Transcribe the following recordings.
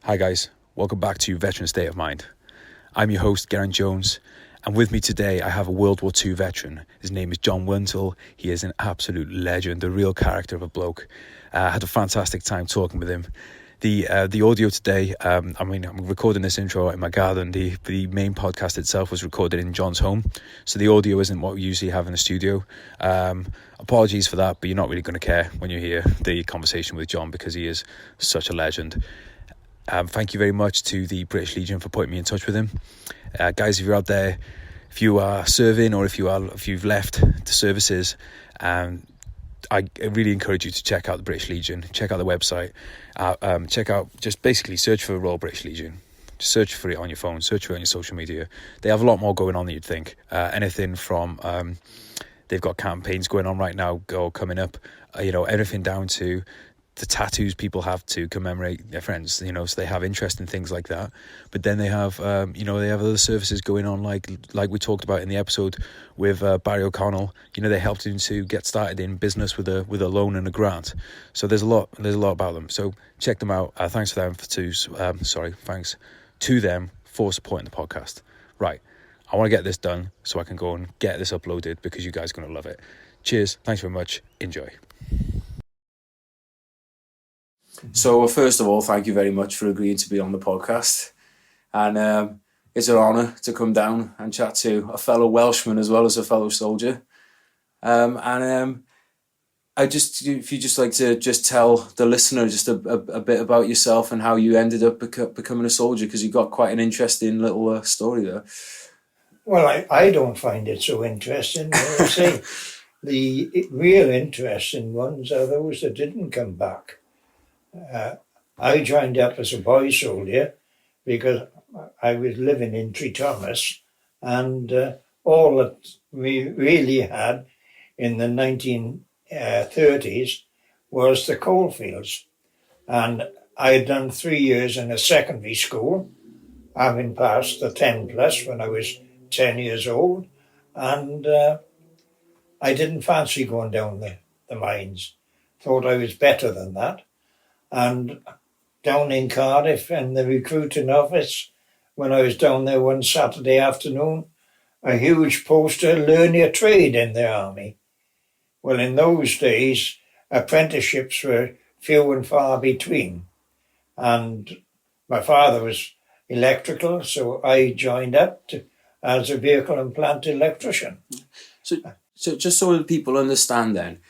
Hi guys, welcome back to Veteran State of Mind. I'm your host, Geraint Jones, and with me today I have a World War II veteran. His name is John Wintle. He is an absolute legend, a real character of a bloke. I had a fantastic time talking with him. The audio today, I'm recording this intro in my garden. The main podcast itself was recorded in John's home, so the audio isn't what we usually have in the studio. Apologies for that, but you're not really going to care when you hear the conversation with John because he is such a legend. Thank you very much to the British Legion for putting me in touch with him. Guys, if you're out there, if you are serving or if you've left the services, I really encourage you to check out the British Legion. Check out the website. Just basically search for Royal British Legion. Just search for it on your phone. Search for it on your social media. They have a lot more going on than you'd think. Anything from they've got campaigns going on right now or coming up. Everything down to the tattoos people have to commemorate their friends, so they have interest in things like that. But then they have, they have other services going on, like we talked about in the episode with Barry O'Connell. They helped him to get started in business with a loan and a grant. So there's a lot about them. So check them out. Thanks to them for supporting the podcast. Right, I want to get this done so I can go and get this uploaded because you guys are going to love it. Cheers. Thanks very much. Enjoy. So first of all, thank you very much for agreeing to be on the podcast. And it's an honour to come down and chat to a fellow Welshman as well as a fellow soldier. If you just like to just tell the listener just a bit about yourself and how you ended up becoming a soldier, because you've got quite an interesting little story there. Well, I don't find it so interesting. I say the real interesting ones are those that didn't come back. I joined up as a boy soldier because I was living in Tree Thomas, and all that we really had in the 1930s was the coalfields. And I had done 3 years in a secondary school, having passed the 10 plus when I was 10 years old, and I didn't fancy going down the mines. Thought I was better than that. And down in Cardiff in the recruiting office, when I was down there one Saturday afternoon, a huge poster, learn your trade in the army. Well, in those days, apprenticeships were few and far between. And my father was electrical, so I joined up as a vehicle and plant electrician. So just so that people understand then,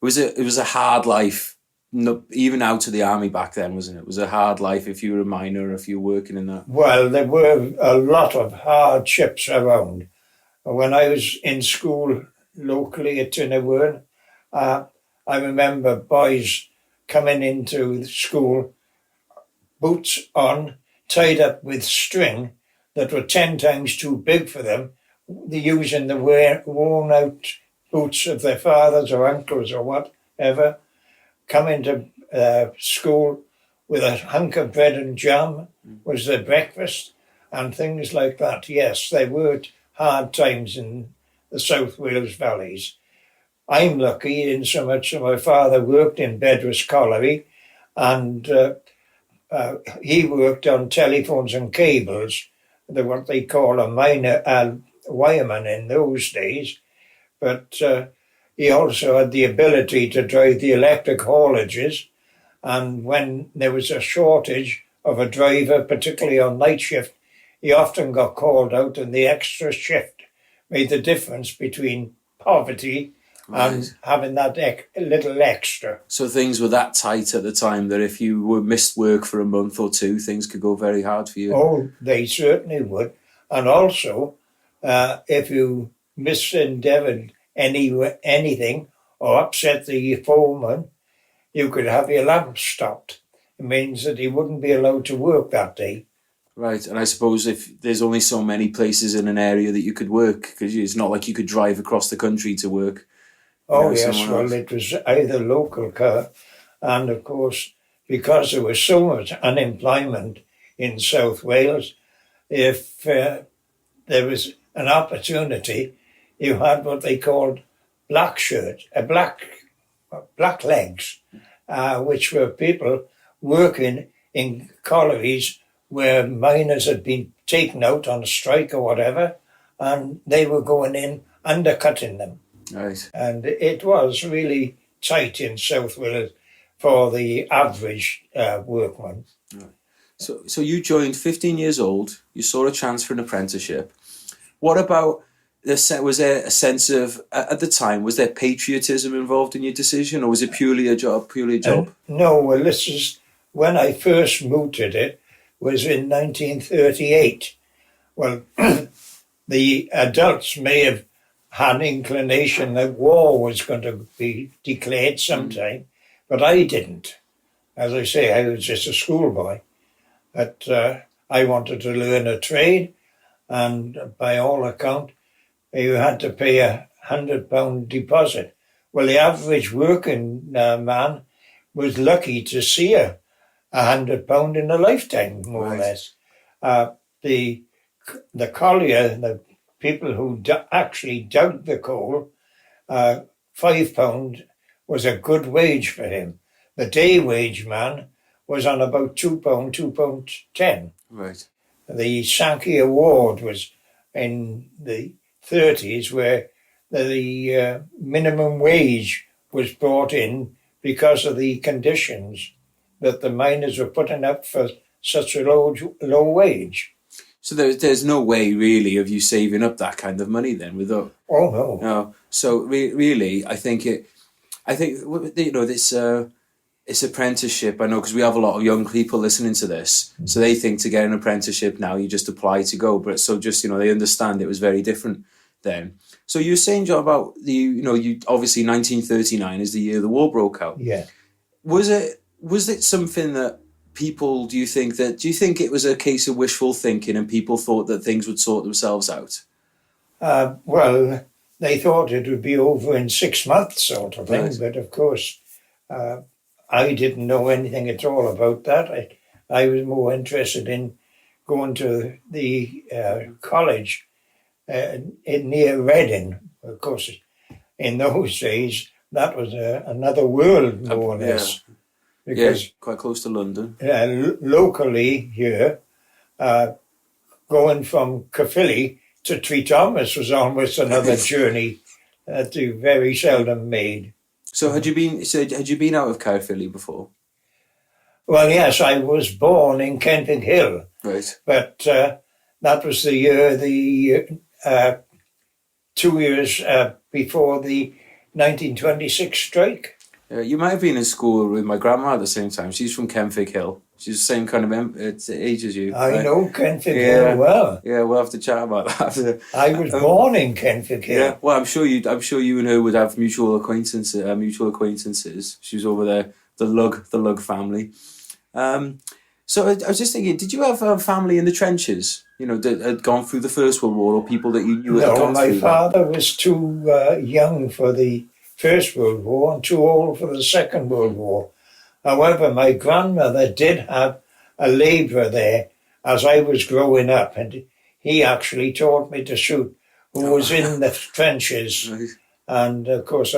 it was a hard life. No, even out of the army back then, wasn't it? It was a hard life if you were a miner, if you were working in that. Well, there were a lot of hardships around. When I was in school locally at Tinnerwern, I remember boys coming into school, boots on, tied up with string that were 10 times too big for them. They're using the worn out boots of their fathers or uncles or whatever. Come into school with a hunk of bread and jam was their breakfast and things like that. Yes, they were hard times in the South Wales valleys. I'm lucky in so much that my father worked in Bedras Colliery, and he worked on telephones and cables, what they call a miner wireman in those days. But he also had the ability to drive the electric haulages, and when there was a shortage of a driver, particularly on night shift, he often got called out, and the extra shift made the difference between poverty and having that little extra. So things were that tight at the time that if you were missed work for a month or two, things could go very hard for you. Oh, they certainly would. And also, if you misendeavoured anything or upset the foreman, you could have your lamp stopped. It means that he wouldn't be allowed to work that day. Right, and I suppose if there's only so many places in an area that you could work, because it's not like you could drive across the country to work. Oh yes, well it was either local car, and of course because there was so much unemployment in South Wales, if there was an opportunity, you had what they called black legs, which were people working in collieries where miners had been taken out on a strike or whatever, and they were going in undercutting them. Right. And it was really tight in South Wales for the average workman. Right. So you joined 15 years old. You saw a chance for an apprenticeship. What about was there a sense of, at the time, was there patriotism involved in your decision, or was it purely a job? No, well, this is when I first mooted it, was in 1938. Well, the adults may have had an inclination that war was going to be declared sometime, but I didn't. As I say, I was just a schoolboy. But I wanted to learn a trade, and by all account, you had to pay £100 deposit. Well, the average working man was lucky to see £100 in a lifetime, more or less. The collier, the people who actually dug the coal, £5 was a good wage for him. The day wage man was on about £2, £2.10. Right. The Sankey Award was in the 30s, where the minimum wage was brought in because of the conditions that the miners were putting up for such a low wage. So there's no way really of you saving up that kind of money then, without. Oh no. No. So really, I think this apprenticeship. I know, because we have a lot of young people listening to this, so they think to get an apprenticeship now you just apply to go. But so just they understand it was very different then. So you were saying, John, about you obviously 1939 is the year the war broke out. Yeah. Was it something that people, do you think it was a case of wishful thinking and people thought that things would sort themselves out? Well, they thought it would be over in 6 months, sort of thing. Right. But of course, I didn't know anything at all about that. I was more interested in going to the college near Reading. Of course, in those days, that was another world, more or less. Because quite close to London. Locally here, going from Caerphilly to Tree Thomas was almost another journey that you very seldom made. So had you been out of Caerphilly before? Well, yes, I was born in Kenfig Hill. Right. But that was the year, 2 years before the 1926 strike. You might have been in school with my grandma at the same time. She's from Kenfig Hill. She's the same kind of age as you. I know Kenfig Hill well. Yeah, we'll have to chat about that. I was born in Kenfig Hill. Yeah, well, I'm sure you and her would have mutual acquaintances. She was over there, the Lug family. So I was just thinking, did you have family in the trenches? That had gone through the First World War, or people that you knew had gone through? No, my father was too young for the First World War and too old for the Second World War. However, my grandmother did have a labourer there as I was growing up, and he actually taught me to shoot, who was in the trenches. Right. And of course,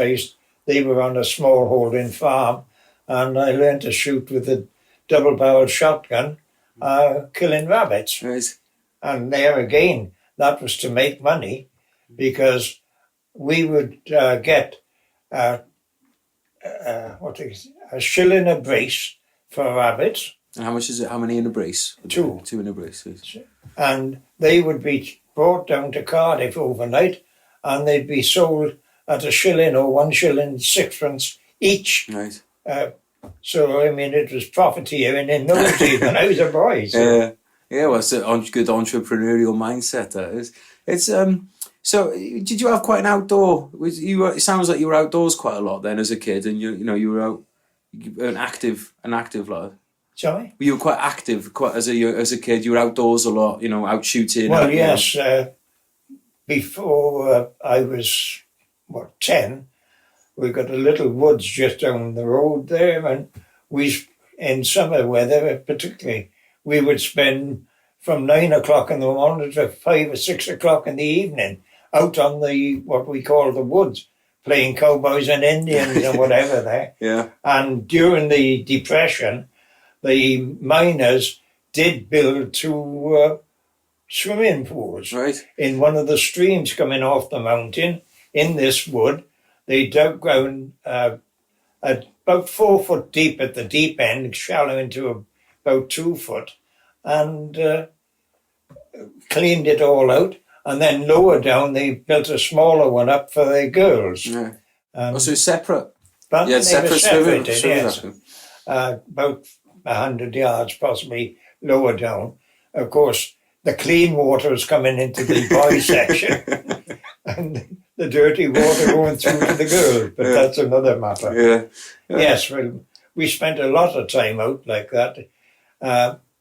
they were on a small holding farm, and I learned to shoot with a double-barreled shotgun, killing rabbits. Right. And there again, that was to make money, because we would get a shilling a brace for rabbits. And how much is it? How many in a brace? 2. 2 in a brace. Please. And they would be brought down to Cardiff overnight, and they'd be sold at a shilling or 1 shilling 6pence each. Right. So I mean, it was profiteering in those days when I was a boy. So. Well, it's a good entrepreneurial mindset. That is. It's So, did you have quite an outdoor? It sounds like you were outdoors quite a lot then as a kid, and you were out, an active lad. Sorry? You were quite active, as a kid. You were outdoors a lot, out shooting. Well, yes. Before I was 10, we got a little woods just down the road there, and in summer weather particularly, we would spend from 9 o'clock in the morning to 5 or 6 o'clock in the evening out on what we call the woods, playing cowboys and Indians and whatever there. Yeah. And during the Depression, the miners did build two swimming pools. Right. In one of the streams coming off the mountain, in this wood, they dug down about 4 foot deep at the deep end, shallow into about 2 foot, and cleaned it all out. And then lower down, they built a smaller one up for the girls. Yeah. So separate. But Yeah, they separate were separated, swimming. yes. About 100 yards, possibly lower down. Of course, the clean water was coming into the boys section, and the dirty water going through to the girls. But that's another matter. Yeah. Yes, well, we spent a lot of time out like that.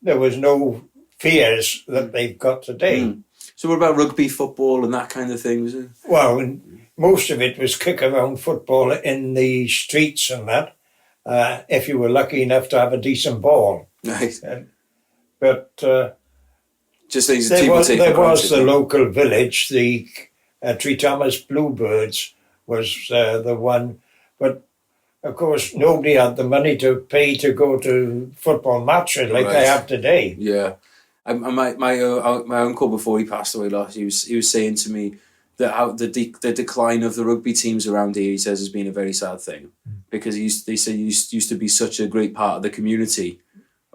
There was no fears that they've got today. So what about rugby, football and that kind of thing, was it? Well, most of it was kick-around football in the streets and that, if you were lucky enough to have a decent ball. Nice. But just things there people was, take there for was granted. the local village, the Tree Thomas Bluebirds was the one. But, of course, nobody had the money to pay to go to football matches like they have today. Yeah. My uncle, before he passed away last, he was saying to me that how the decline of the rugby teams around here, he says, has been a very sad thing, because they say used to be such a great part of the community,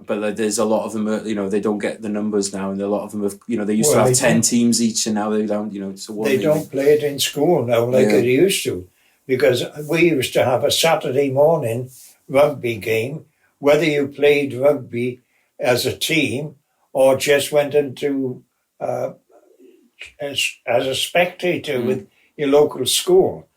but there's a lot of them, they don't get the numbers now, and a lot of them have, they used to have 10 teams each, and now they don't, so what they don't play it in school now like they used to, because we used to have a Saturday morning rugby game, whether you played rugby as a team or just went into as a spectator with your local school.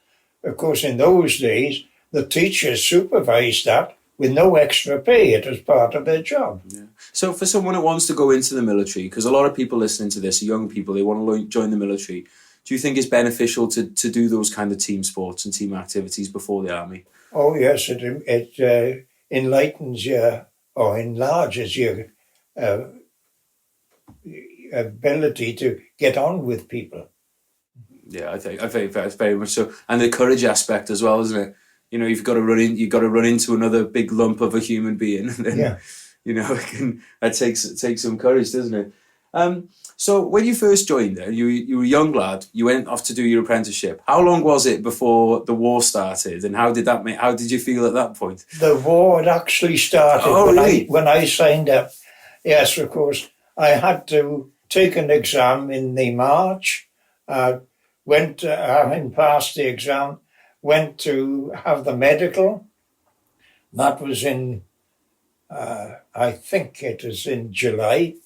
Of course, in those days, the teachers supervised that with no extra pay. It was part of their job. Yeah. So for someone that wants to go into the military, because a lot of people listening to this are young people, they want to join the military, do you think it's beneficial to do those kind of team sports and team activities before the army? Oh, yes, it enlightens you or enlarges your ability to get on with people. Yeah, I think that's very much so, and the courage aspect as well, isn't it? You've got to run into another big lump of a human being. And then, that takes some courage, doesn't it? So when you first joined there, you were a young lad. You went off to do your apprenticeship. How long was it before the war started, and how did you feel at that point? The war had actually started when I signed up. Yes, of course. I had to take an exam in the March. Having passed the exam, went to have the medical. That was in, I think it was in July.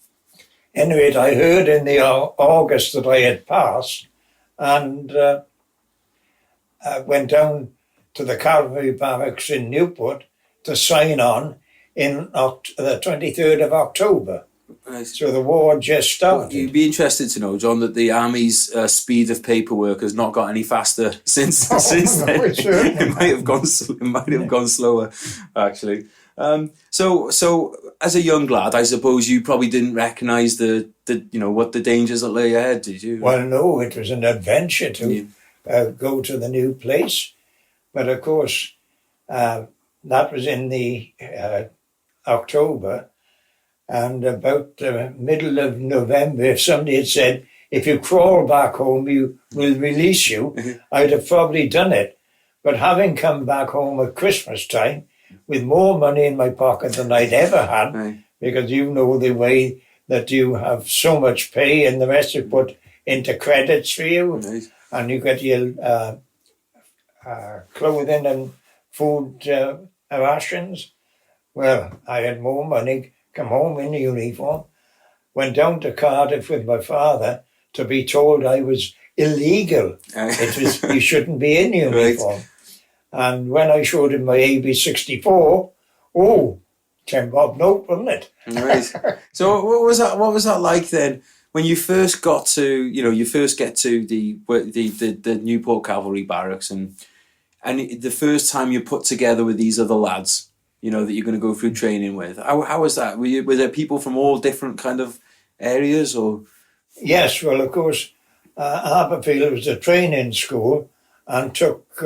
Anyway, I heard in the August that I had passed, and I went down to the cavalry barracks in Newport to sign on in the 23rd of October. Nice. So the war just started. You'd be interested to know, John, that the Army's speed of paperwork has not got any faster since then. It might have gone slower, actually. So as a young lad, I suppose you probably didn't recognise what the dangers that lay ahead, did you? Well, no, it was an adventure to go to the new place, but of course that was in the October. And about the middle of November, if somebody had said, if you crawl back home, we'll release you, I'd have probably done it. But having come back home at Christmas time, with more money in my pocket than I'd ever had, because you know the way that you have so much pay and the rest you put into credits for you, and you get your clothing and food rations. Well, I had more money. Come home in uniform, went down to Cardiff with my father to be told I was illegal. You shouldn't be in uniform. And when I showed him my AB64, 10 bob note, wasn't it? Right. So what was that like then? When you first got to, you first get to the Newport Cavalry Barracks, and the first time you're put together with these other lads, that you're going to go through training with. How was that? Were there people from all different kind of areas, or? Yes, well, of course, Aberfield was a training school and took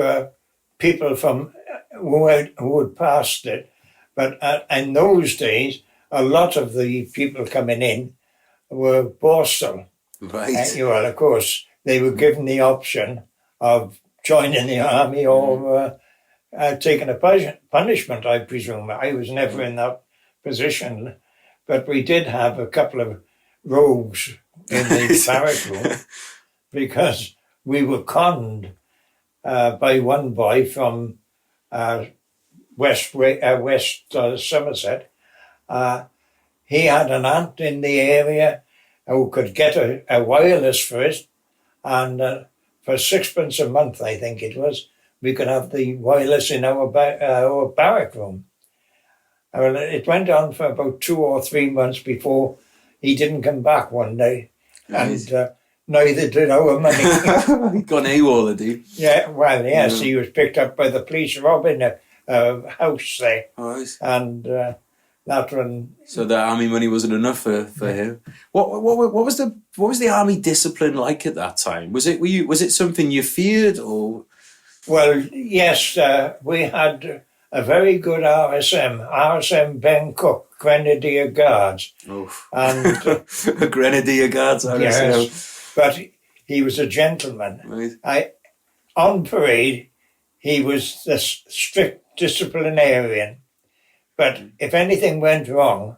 people from who had passed it. But in those days, a lot of the people coming in were borstal. Right. Well, of course, they were given the option of joining the army or taking a punishment, I presume. I was never in that position, but we did have a couple of rogues in the barrack room because we were conned by one boy from West Somerset. He had an aunt in the area who could get a wireless for it, and for sixpence a month, I think it was, we could have the wireless in our barrack room. Well, it went on for about 2 or 3 months before he didn't come back one day, and neither did our money. He gone AWOL, had he? Yeah, well, yes, he was picked up by the police robbing a house there, and that one. So the army money wasn't enough for him. What was the army discipline like at that time? Was it something you feared or? Well, yes, we had a very good RSM Ben Cook, Grenadier Guards. Oh. And Grenadier Guards, RSM. Yes, but he was a gentleman. Right. On parade, he was the strict disciplinarian. But if anything went wrong,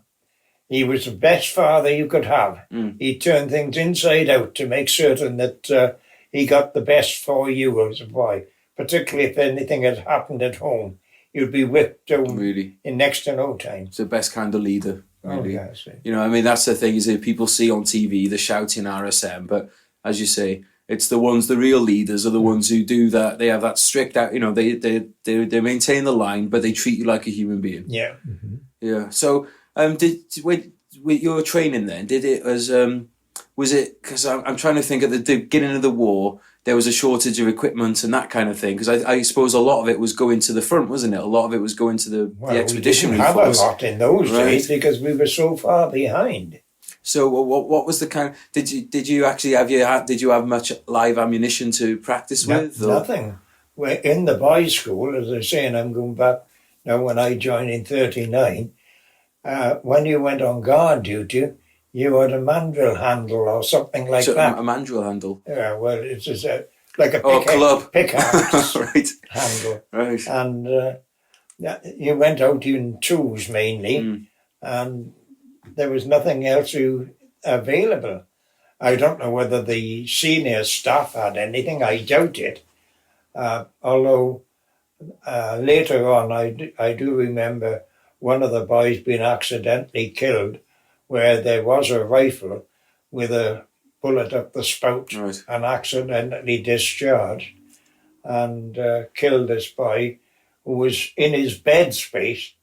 he was the best father you could have. He turned things inside out to make certain that he got the best for you as a boy. Particularly if anything had happened at home, you'd be whipped down in next to no time. It's the best kind of leader, really. Oh, yes. You know, I mean, that's the thing, is that people see on TV the shouting RSM, but as you say, it's the real leaders are the ones who do that. They have that strict out, you know, they maintain the line, but they treat you like a human being. Yeah. Mm-hmm. Yeah. So, with your training then, did it as, was it, because I'm trying to think at the beginning of the war, there was a shortage of equipment and that kind of thing, because I suppose a lot of it was going to the front, wasn't it? A lot of it was going to the expeditionary force. We didn't have a lot in those days because we were so far behind. So what was the kind? Did you have much live ammunition to practice with? Or? Nothing. We're in the boys' school, as I say, and I'm going back now. When I joined in '39, when you went on guard duty, you had a mandrel handle or something like that. A mandrel handle. Yeah, well, it's just like a pickaxe right. handle. Right. And you went out in twos mainly, and there was nothing else available. I don't know whether the senior staff had anything. I doubt it. Although later on, I do remember one of the boys being accidentally killed, where there was a rifle with a bullet up the spout and accidentally discharged and killed this boy who was in his bed space.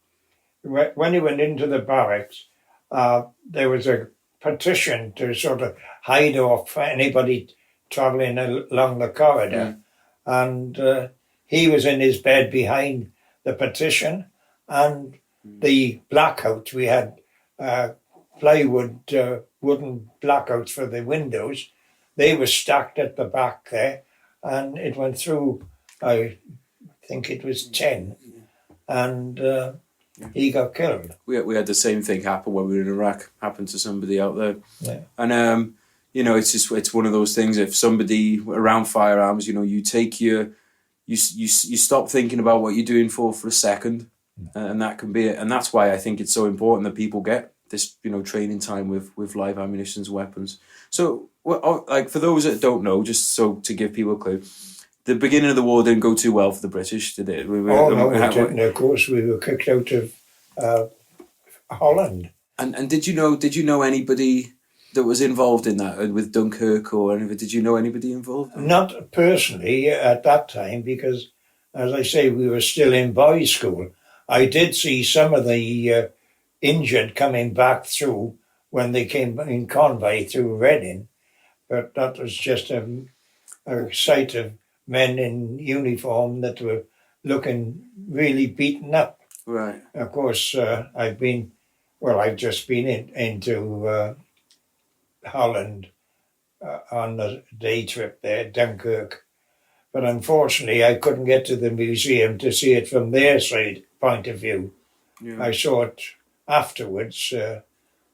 When he went into the barracks, there was a partition to sort of hide off anybody travelling along the corridor. And he was in his bed behind the partition, and the blackouts, we had plywood wooden blackouts for the windows. They were stacked at the back there, and it went through, I think it was 10, and he got killed. We had the same thing happen when we were in Iraq, happened to somebody out there. Yeah. And you know, it's one of those things. If somebody around firearms, you know, you take you stop thinking about what you're doing for a second, and that can be it. And that's why I think it's so important that people get this, you know, training time with live ammunition weapons. So, like, for those that don't know, just so to give people a clue, the beginning of the war didn't go too well for the British, did it? No, we didn't. Of course, we were kicked out of Holland. And did you know anybody that was involved in that with Dunkirk or anything? Did you know anybody involved? Not personally at that time, because, as I say, we were still in boys' school. I did see some of the injured coming back through when they came in convoy through Reading, but that was just a sight of men in uniform that were looking really beaten up. Right. Of course, I've just been into Holland on a day trip there, Dunkirk. But unfortunately, I couldn't get to the museum to see it from their side point of view. Yeah. I saw it afterwards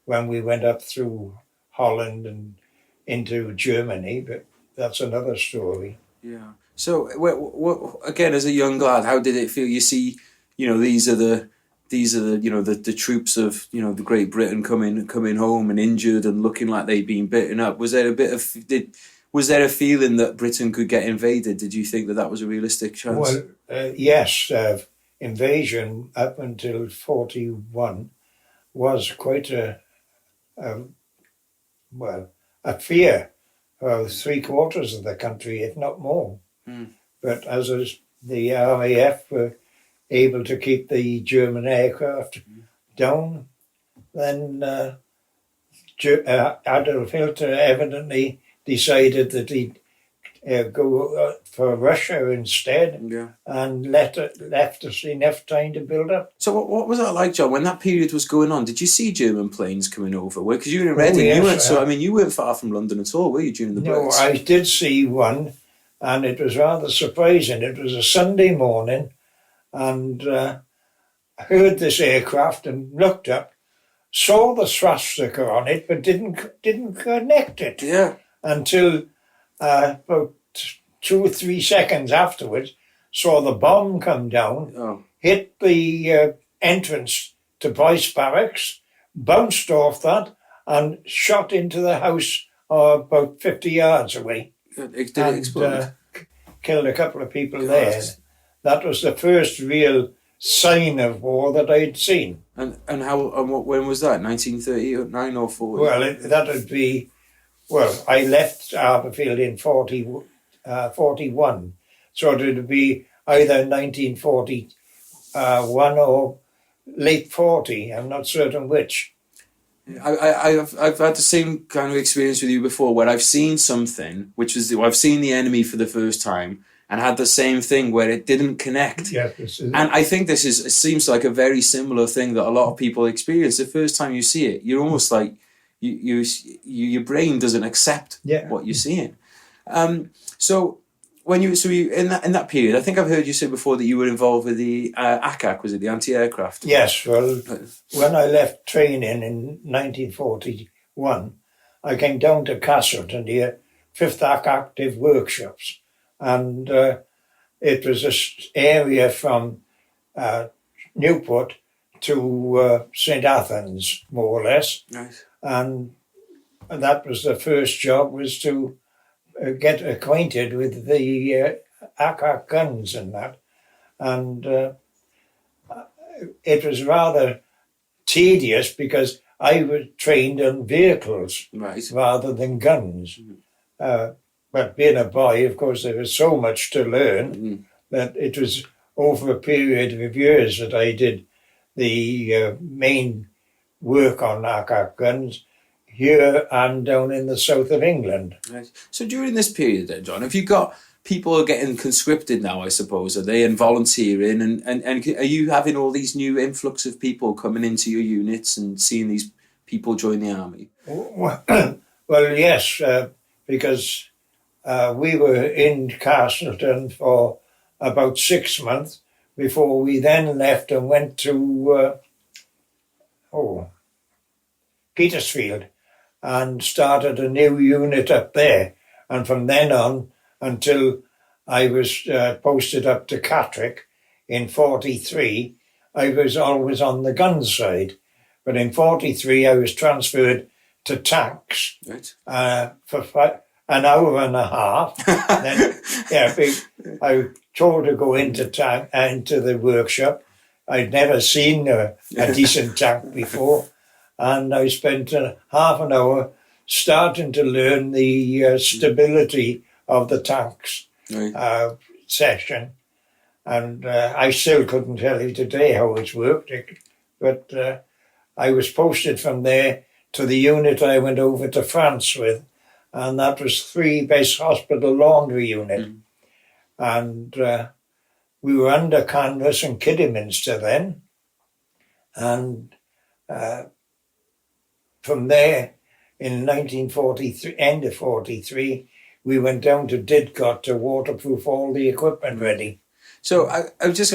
when we went up through Holland and into Germany, but that's another story. Yeah. So, what again, as a young lad, how did it feel? You see, these are the the troops of the Great Britain coming home and injured and looking like they'd been beaten up. Was there a bit of was there a feeling that Britain could get invaded? Did you think that was a realistic chance? Well, yes, invasion up until 41 was quite a a fear of 3/4 of the country, if not more. Mm. But as the RAF were able to keep the German aircraft down, then Adolf Hitler evidently decided that he'd go for Russia instead, Yeah. and left us enough time to build up. So what was that like, John, when that period was going on? Did you see German planes coming over? Because you were in Reading, yes, you weren't far from London at all, were you, during the No, Blitz? I did see one, and it was rather surprising. It was a Sunday morning, and I heard this aircraft and looked up, saw the swastika on it, but didn't connect it. Yeah. Until about 2 or 3 seconds afterwards, saw the bomb come down, hit the entrance to Boyce Barracks, bounced off that, and shot into the house about 50 yards away. It did explode. Killed a couple of people there. That was the first real sign of war that I'd seen. And when was that? 1939 or 40? Well, that would be. Well, I left Aberfield in 41, so it would be either 1941 or late 40. I'm not certain which. I've had the same kind of experience with you before, where I've seen something, I've seen the enemy for the first time, and had the same thing where it didn't connect. Yeah, and I think it seems like a very similar thing that a lot of people experience. The first time you see it, you're almost like your brain doesn't accept what you're seeing. So when you in that period, I think I've heard you say before that you were involved with the ACAC, was it the anti-aircraft? Yes. Well, when I left training in 1941, I came down to Castleton here, 5th Active Workshops, and it was this area from Newport to St. Athens, more or less. Nice. And that was the first job, was to get acquainted with the ACAC guns and that. And it was rather tedious because I was trained on vehicles rather than guns. But being a boy, of course, there was so much to learn that it was over a period of years that I did the main work on ACAC guns here and down in the south of England. Right. So during this period then, John, have you got people getting conscripted now, I suppose? Are they volunteering? And are you having all these new influx of people coming into your units and seeing these people join the army? Well, yes, because we were in Castleton for about 6 months before we then left and went to Petersfield and started a new unit up there. And from then on until I was posted up to Catterick in 43, I was always on the gun side. But in 43, I was transferred to tanks for an hour and a half. Then, I was told to go into the workshop. I'd never seen a decent tank before. And I spent half an hour starting to learn the stability of the tanks session. And I still couldn't tell you today how it worked. But I was posted from there to the unit I went over to France with. And that was 3 Base Hospital Laundry Unit. And we were under Canvas and Kidderminster then. And from there, in 1943, end of 43, we went down to Didcot to waterproof all the equipment ready. So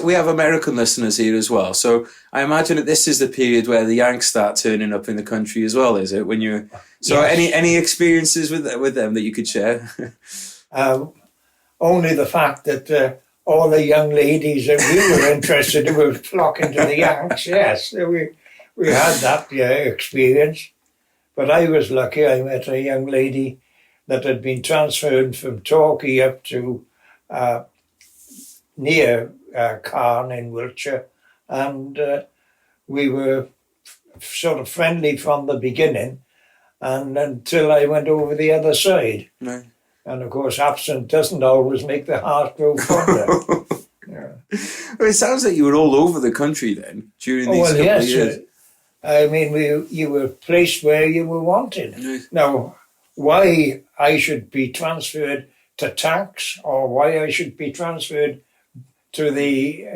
we have American listeners here as well. So I imagine that this is the period where the Yanks start turning up in the country as well, is it? Yes. Any experiences with them that you could share? Only the fact that all the young ladies that we were interested in were flocking to the Yanks. Yes, we had that experience. But I was lucky. I met a young lady that had been transferred from Torquay up to near Cairn in Wiltshire, and we were sort of friendly from the beginning, and until I went over the other side. Right. And of course, absent doesn't always make the heart grow fonder. Yeah. Well, it sounds like you were all over the country then during these couple of years. I mean, you were placed where you were wanted. Right. Now, why I should be transferred to tanks or why I should be transferred to the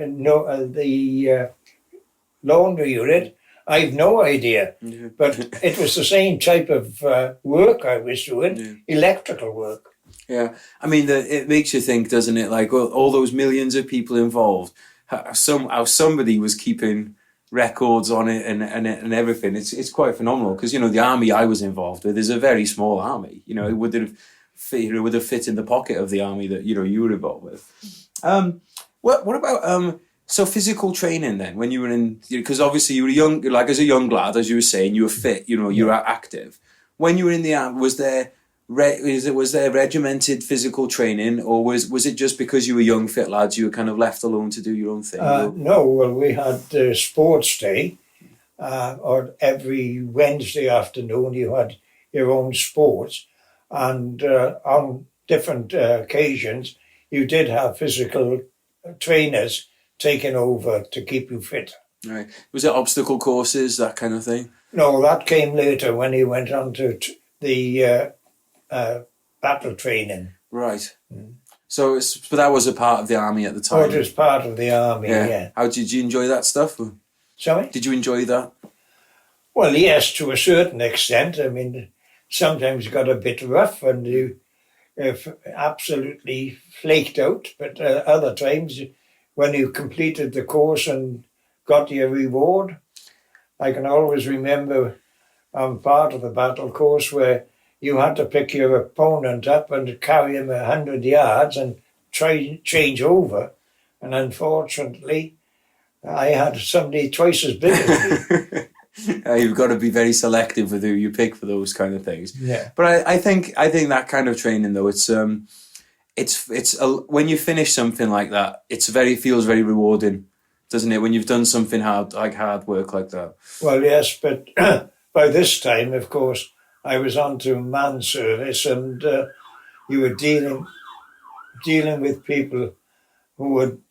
laundry unit, I've no idea. Yeah. But it was the same type of work I was doing, electrical work. Yeah, I mean, it makes you think, doesn't it? Like, well, all those millions of people involved, how somebody was keeping records on it and everything. It's quite phenomenal because, you know, the army I was involved with is a very small army. You know, it would have fit in the pocket of the army that, you know, you were involved with. What about so physical training then when you were in, because obviously you were young, like as a young lad, as you were saying, you were fit, you know, you were active. When you were in the army, was there regimented physical training, or was it just because you were young fit lads you were kind of left alone to do your own thing? No, well, we had sports day, or every Wednesday afternoon you had your own sports, and on different occasions you did have physical trainers taking over to keep you fit. Right. Was it obstacle courses, that kind of thing? No, that came later when he went on to the battle training. Right. So but that was a part of the army at the time. Oh, it was part of the army, yeah. How did you enjoy that stuff? Sorry? Did you enjoy that? Well, yes, to a certain extent. I mean, sometimes it got a bit rough and you absolutely flaked out, but other times when you completed the course and got your reward, I can always remember part of the battle course where you had to pick your opponent up and carry him 100 yards and try change over. And unfortunately, I had somebody twice as big as me. You've got to be very selective with who you pick for those kind of things. Yeah. But I think that kind of training though, it's when you finish something like that, feels very rewarding, doesn't it? When you've done something hard work like that. Well, yes, but by this time, of course, I was on to man service, and you were dealing with people who would,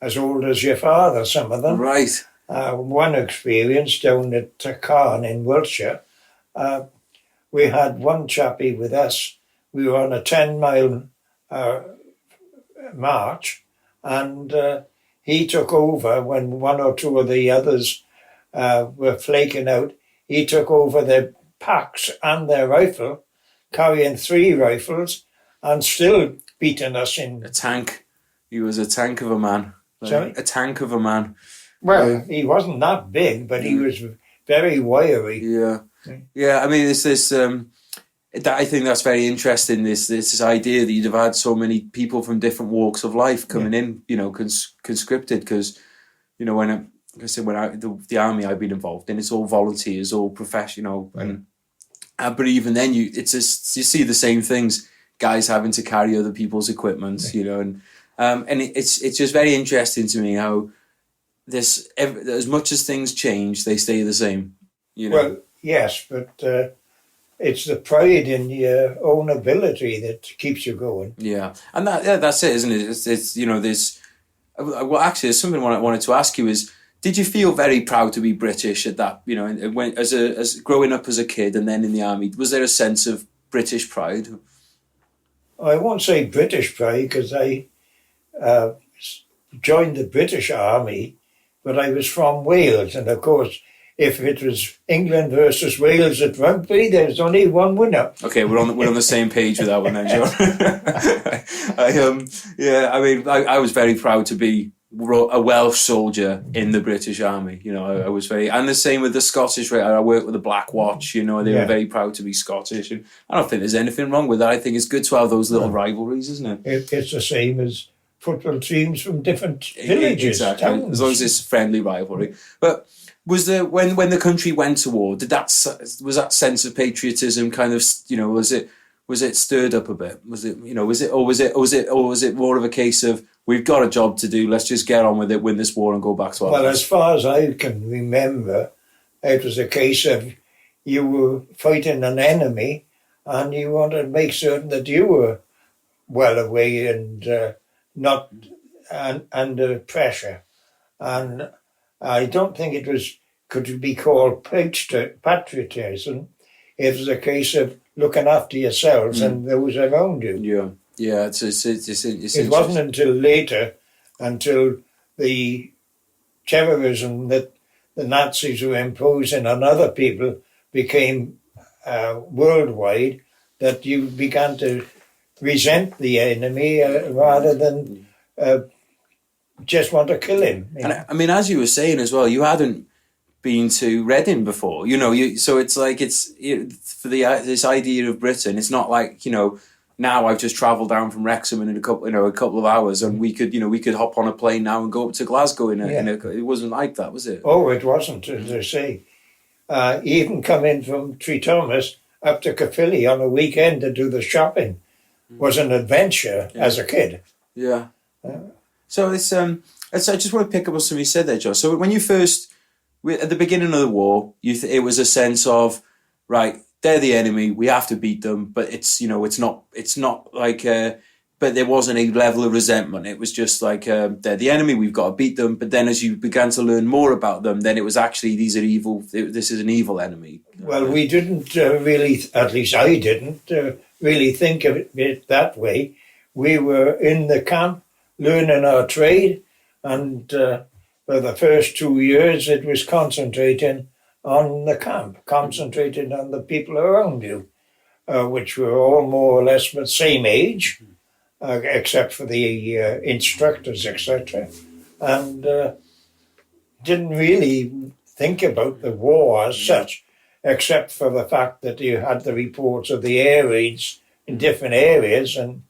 as old as your father, some of them. Right. One experience down at Cairn in Wiltshire, we had one chappie with us. We were on a 10-mile march, and he took over when one or two of the others were flaking out. He took over their packs and their rifle, carrying 3 rifles, and still beating us in. A tank. He was a tank of a man. Sorry? A tank of a man. Well, he wasn't that big, but he was very wiry. Yeah. Yeah, I mean, it's this... I think that's very interesting, this idea that you'd have had so many people from different walks of life coming in, you know, conscripted, because, you know, the army I've been involved in, it's all volunteers, all professional, and but even then you see the same things, guys having to carry other people's equipment, you know, and it's just very interesting to me how as much as things change, they stay the same, you know. Well, yes, but it's the pride in your own ability that keeps you going. Yeah, and that's it, isn't it? It's you know, there's... Well, actually, there's something I wanted to ask you is, did you feel very proud to be British at that, you know, as growing up as a kid and then in the army? Was there a sense of British pride? I won't say British pride because I joined the British Army, but I was from Wales, and of course if it was England versus Wales at rugby, there's only one winner. Okay, we're on the same page with that one then, John. I was very proud to be a Welsh soldier in the British Army. You know, I was very, and the same with the Scottish. I worked with the Black Watch. You know, they were very proud to be Scottish, and I don't think there's anything wrong with that. I think it's good to have those little rivalries, isn't it? It's the same as football teams from different villages, exactly. towns. As long as it's friendly rivalry. But was there when the country went to war? Was that sense of patriotism kind of, you know, was it stirred up a bit? Was it more of a case of, we've got a job to do, let's just get on with it, win this war and go back to our Well, lives? as far as I can remember, it was a case of you were fighting an enemy and you wanted to make certain that you were well away and not under pressure. And I don't think it could be called patriotism. It was a case of looking after yourselves and those around you. Yeah, it's It wasn't until later, until the terrorism that the Nazis were imposing on other people became worldwide, that you began to resent the enemy rather than just want to kill him. And I mean, as you were saying as well, you hadn't been to Reading before, you know. So it's like for this idea of Britain. It's not like, you know, now I've just travelled down from Wrexham in a couple of hours, and we could hop on a plane now and go up to Glasgow it wasn't like that, was it? Oh, it wasn't, as I say. Even coming from Tree Thomas up to Caerphilly on a weekend to do the shopping was an adventure as a kid. Yeah. So it's I just want to pick up on something you said there, Joe. So when you first, at the beginning of the war, it was a sense of, right, they're the enemy, we have to beat them, but it's, you know, it's not like, but there wasn't a level of resentment. It was just like, they're the enemy, we've got to beat them. But then as you began to learn more about them, then it was actually, these are evil, this is an evil enemy. Well, we didn't really, at least I didn't, really think of it that way. We were in the camp learning our trade, and for the first 2 years it was concentrating on the camp, concentrating on the people around you, which were all more or less the same age, except for the instructors, etc. And didn't really think about the war as such, except for the fact that you had the reports of the air raids in different areas, and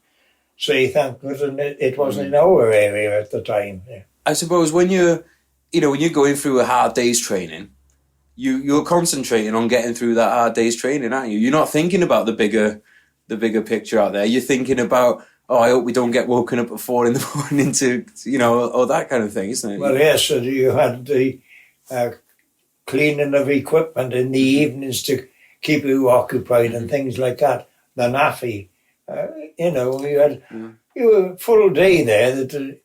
say thank goodness it wasn't in our area at the time. Yeah. I suppose when you're going through a hard day's training, you're concentrating on getting through that hard day's training, aren't you? You're not thinking about the bigger picture out there. You're thinking about, oh, I hope we don't get woken up at 4 a.m. to, you know, or that kind of thing, isn't it? Well, yes, so you had the cleaning of equipment in the evenings to keep you occupied and things like that. The naffy, you know, you were a full day there that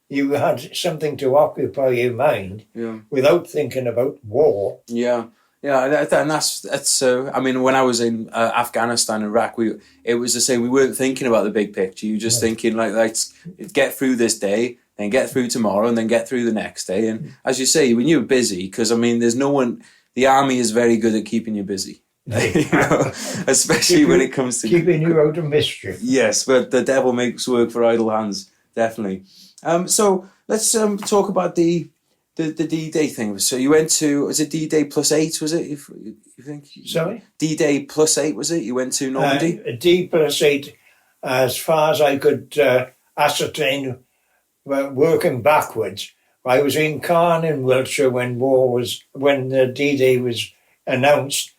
you had something to occupy your mind without thinking about war. Yeah, and that's. I mean, when I was in Afghanistan and Iraq, it was the same. We weren't thinking about the big picture. You were just thinking like, let's get through this day, then get through tomorrow, and then get through the next day. And as you say, when you're busy, because I mean, there's no one. The army is very good at keeping you busy. You know, especially when it comes to keeping you out of mischief. Yes, but the devil makes work for idle hands, definitely. So let's talk about the D-Day thing. So you went to, was it D-Day +8, was it? If you think? Sorry? D-Day +8, was it? You went to Normandy? D+8, as far as I could ascertain, working backwards. I was in Caen in Wiltshire when the D-Day was announced.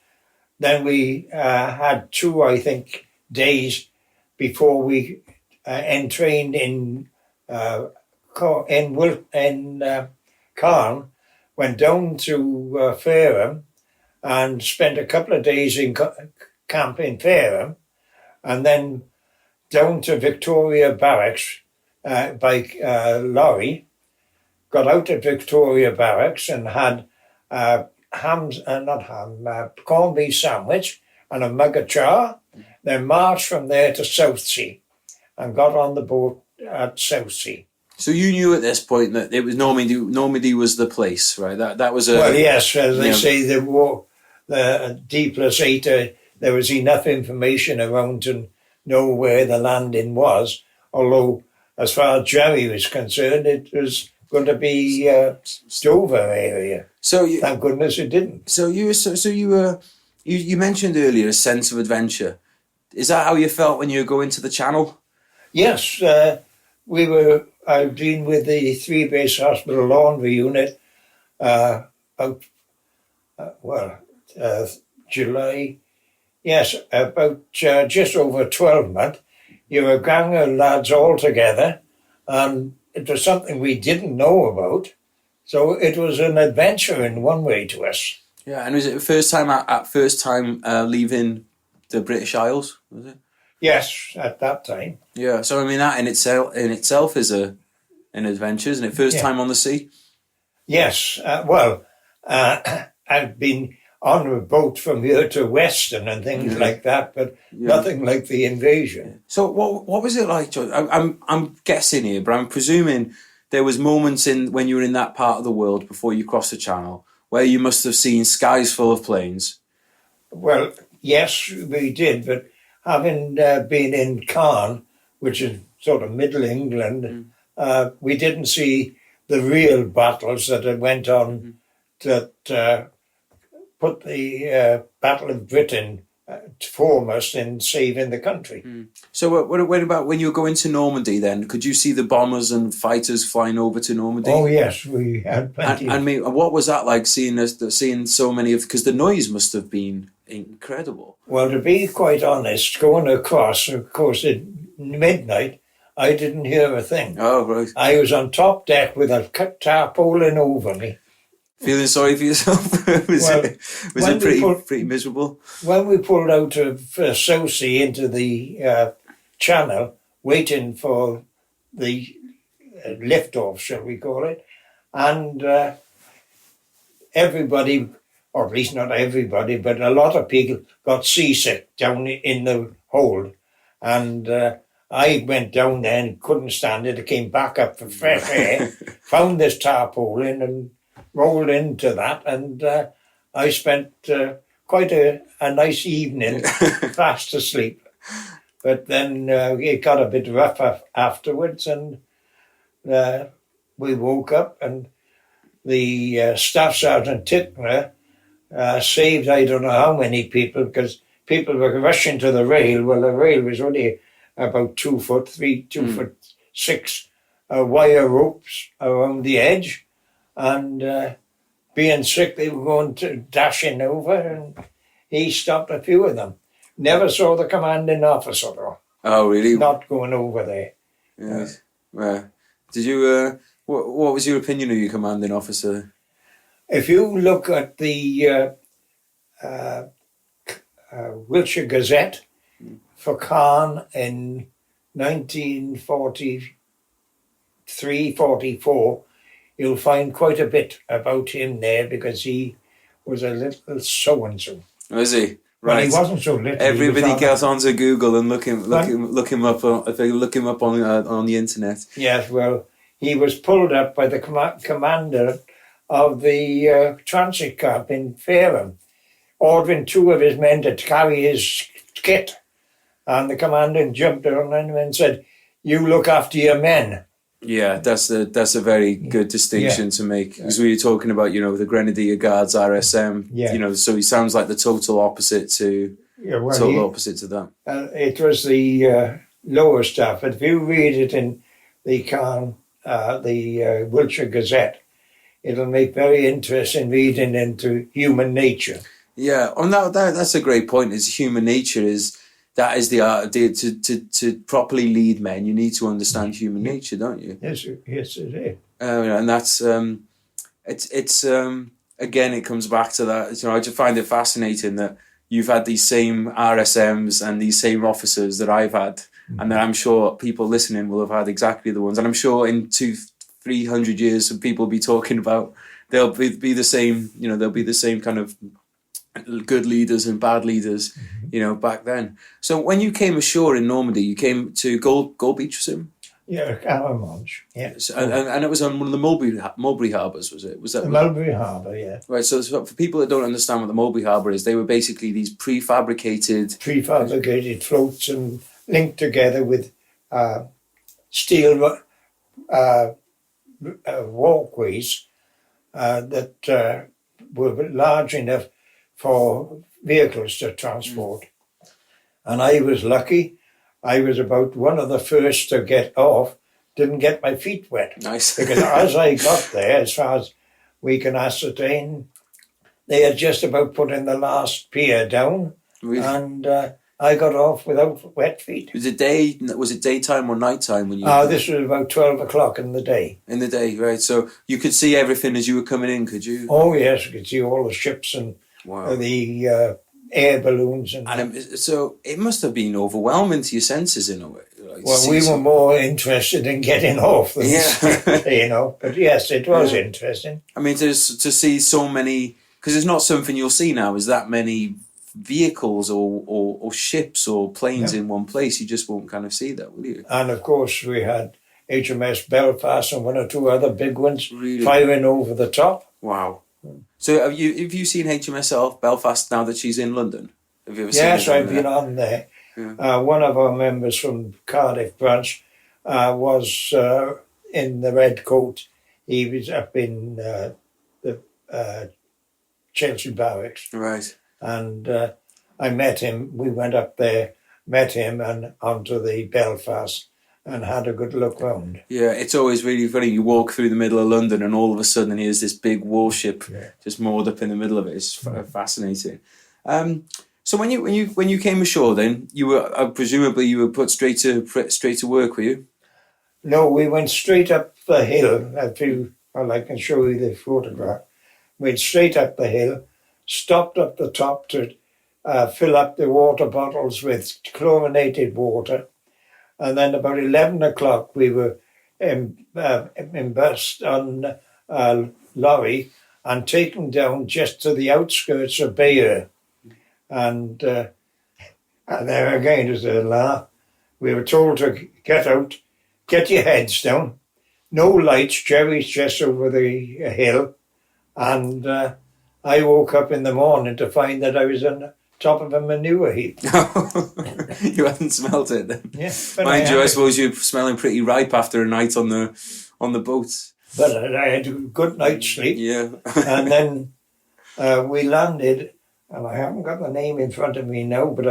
Then we had 2, I think, days before we entrained in Caen, went down to Fareham and spent a couple of days in camp in Fareham, and then down to Victoria Barracks by lorry, got out at Victoria Barracks and had corned beef sandwich and a mug of char, then marched from there to Southsea and got on the boat at Southsea. So you knew at this point that it was Normandy. Normandy was the place, right? That was a. Well, yes, as they say, the war, the D+8, there was enough information around to know where the landing was. Although, as far as Jerry was concerned, it was going to be Dover area. So thank goodness it didn't. So you mentioned earlier a sense of adventure. Is that how you felt when you were going to the Channel? Yes, I've been with the 3 Base Hospital Laundry Unit July. Yes, about just over 12 months. You were a gang of lads all together, and it was something we didn't know about. So it was an adventure in one way to us. Yeah, and was it first time leaving the British Isles? Was it? Yes, at that time. Yeah, so I mean that in itself is an adventure, isn't it? First time on the sea. Yes, I've been on a boat from here to Western and things like that, but nothing like the invasion. So what was it like, John? I'm guessing here, but I'm presuming there was moments when you were in that part of the world before you crossed the Channel where you must have seen skies full of planes. Well, yes, we did, but having been in Caen, which is sort of middle England, we didn't see the real battles that went on that put the Battle of Britain foremost in saving the country. So what about when you were going to Normandy then? Could you see the bombers and fighters flying over to Normandy? Oh, yes, we had plenty. And what was that like, seeing so many of... Because the noise must have been incredible. Well, to be quite honest, going across, of course, at midnight, I didn't hear a thing. Oh, right. I was on top deck with a tarpaulin over me. Feeling sorry for yourself? was it pretty miserable? When we pulled out of Southsea into the Channel, waiting for the lift-off, shall we call it, and everybody, or at least not everybody, but a lot of people got seasick down in the hold. And I went down there and couldn't stand it. I came back up for fresh air, found this tarpaulin and rolled into that. And I spent quite a nice evening fast asleep. But then it got a bit rough afterwards, and we woke up, and the Staff Sergeant Tickner saved I don't know how many people, because people were rushing to the rail. Well, the rail was only about 2 foot, 2 foot 6 wire ropes around the edge, and being sick, they were going to dashing over, and he stopped a few of them. Never saw the commanding officer though. Oh, really? Not going over there. Yes. Did you? What was your opinion of your commanding officer? If you look at the Wiltshire Gazette for Caen in 1943-44, you'll find quite a bit about him there, because he was a little so-and-so. Was he? Right. Right. He wasn't so little. Everybody gets onto Google and look him up on the internet. Yes, well, he was pulled up by the commander of the transit camp in Fareham, ordering 2 of his men to carry his kit. And the commander jumped on him and said, "You look after your men." Yeah, that's a very good distinction to make, because we were talking about, the Grenadier Guards, RSM. So he sounds like the total opposite to that. It was the lower staff, but if you read it in the Wiltshire Gazette, it'll make very interesting reading into human nature. Yeah, that's a great point. Is human nature that is the art to properly lead men. You need to understand human nature, don't you? Yes, it is. And that's it's again, it comes back to that. I just find it fascinating that you've had these same RSMs and these same officers that I've had, and that I'm sure people listening will have had exactly the ones. And I'm sure in 200-300 years, people will be talking about, they'll be the same. They'll be the same kind of good leaders and bad leaders, back then. So when you came ashore in Normandy, you came to Gold Beach, was it? Yeah, Caramonge, yeah. And it was on one of the Mulberry harbours, was it? Was that The Mulberry Harbour, yeah. right? So for people that don't understand what the Mulberry Harbour is, they were basically these prefabricated Floats and linked together with steel walkways that were large enough for vehicles to transport. And I was lucky. I was about one of the first to get off, didn't get my feet wet. Nice. Because as I got there, as far as we can ascertain, they had just about put in the last pier down. Really? And I got off without wet feet. Was it daytime or nighttime when you? This was about 12 o'clock in the day. In the day, right? So you could see everything as you were coming in, could you? Oh yes, you could see all the ships and Wow. the air balloons. So it must have been overwhelming to your senses in a way. Like, well, we were more interested in getting off than, But yes, it was interesting. I mean, to see so many, because it's not something you'll see now, is that many vehicles or ships or planes in one place. You just won't kind of see that, will you? And of course we had HMS Belfast and one or two other big ones Really? firing over the top. Wow. So have you seen HMS Belfast now that she's in London? Have you ever seen Yes, her I've been on there. Yeah. One of our members from Cardiff branch was in the Red Coat. He was up in the Chelsea Barracks. Right. And I met him. We went up there, met him, and onto the Belfast, and had a good look round. Yeah, it's always really funny. You walk through the middle of London, and all of a sudden, here's this big warship just moored up in the middle of it. It's fascinating. So when you came ashore, then you were presumably you were put straight to work, were you? No, we went straight up the hill. I can show you the photograph. Went straight up the hill, stopped up the top to fill up the water bottles with chlorinated water. And then about 11 o'clock, we were embarked on a lorry and taken down just to the outskirts of Bayeux. And there again, was a laugh. We were told to get out, get your heads down. No lights, Jerry's just over the hill. And I woke up in the morning to find that I was on the top of a manure heap. You hadn't smelt it then? Yeah. Mind you, I suppose you're smelling pretty ripe after a night on the boat. But I had a good night's sleep. Yeah. And then we landed, and I haven't got the name in front of me now, but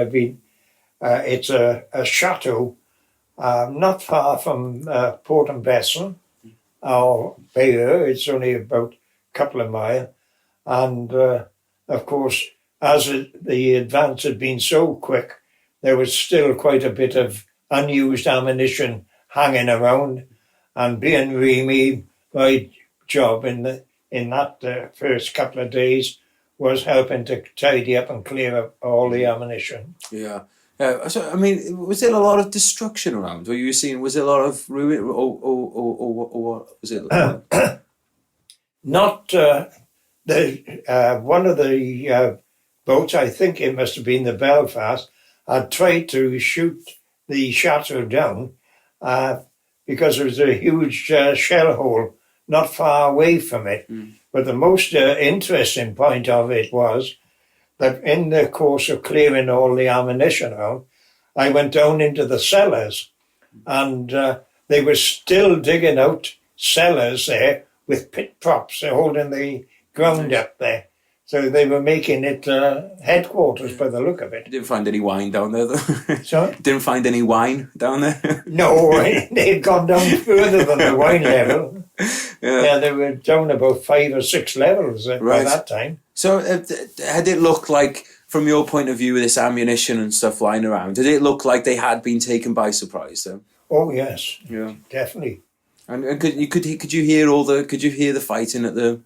it's a chateau not far from Port-en-Besson or Bayeux. It's only about a couple of miles. And of course, as the advance had been so quick, there was still quite a bit of unused ammunition hanging around. And being me, my job in that first couple of days was helping to tidy up and clear up all the ammunition. Yeah. So, I mean, was there a lot of destruction around? Were you seeing, was there a lot of ruin, or what was it? Not one of the boats, I think it must have been the Belfast, had tried to shoot the chateau down because there was a huge shell hole not far away from it. But the most interesting point of it was that in the course of clearing all the ammunition out, I went down into the cellars, and they were still digging out cellars there with pit props holding the ground up there. So they were making it headquarters by the look of it. Didn't find any wine down there, though. Sorry? Didn't find any wine down there? No, they'd gone down further than the wine level. Yeah, they were down about 5 or 6 levels by that time. So had it looked like, from your point of view, with this ammunition and stuff lying around, did it look like they had been taken by surprise, though? Oh, yes. Yeah. Definitely. And could you hear the fighting at the...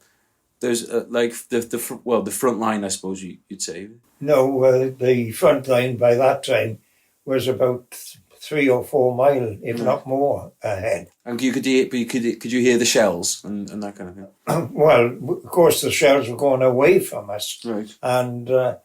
There's the front line, I suppose you'd say. No, the front line by that time was about 3 or 4 miles, if not more, ahead. And could you hear the shells and that kind of thing? Well, of course, the shells were going away from us, right? And the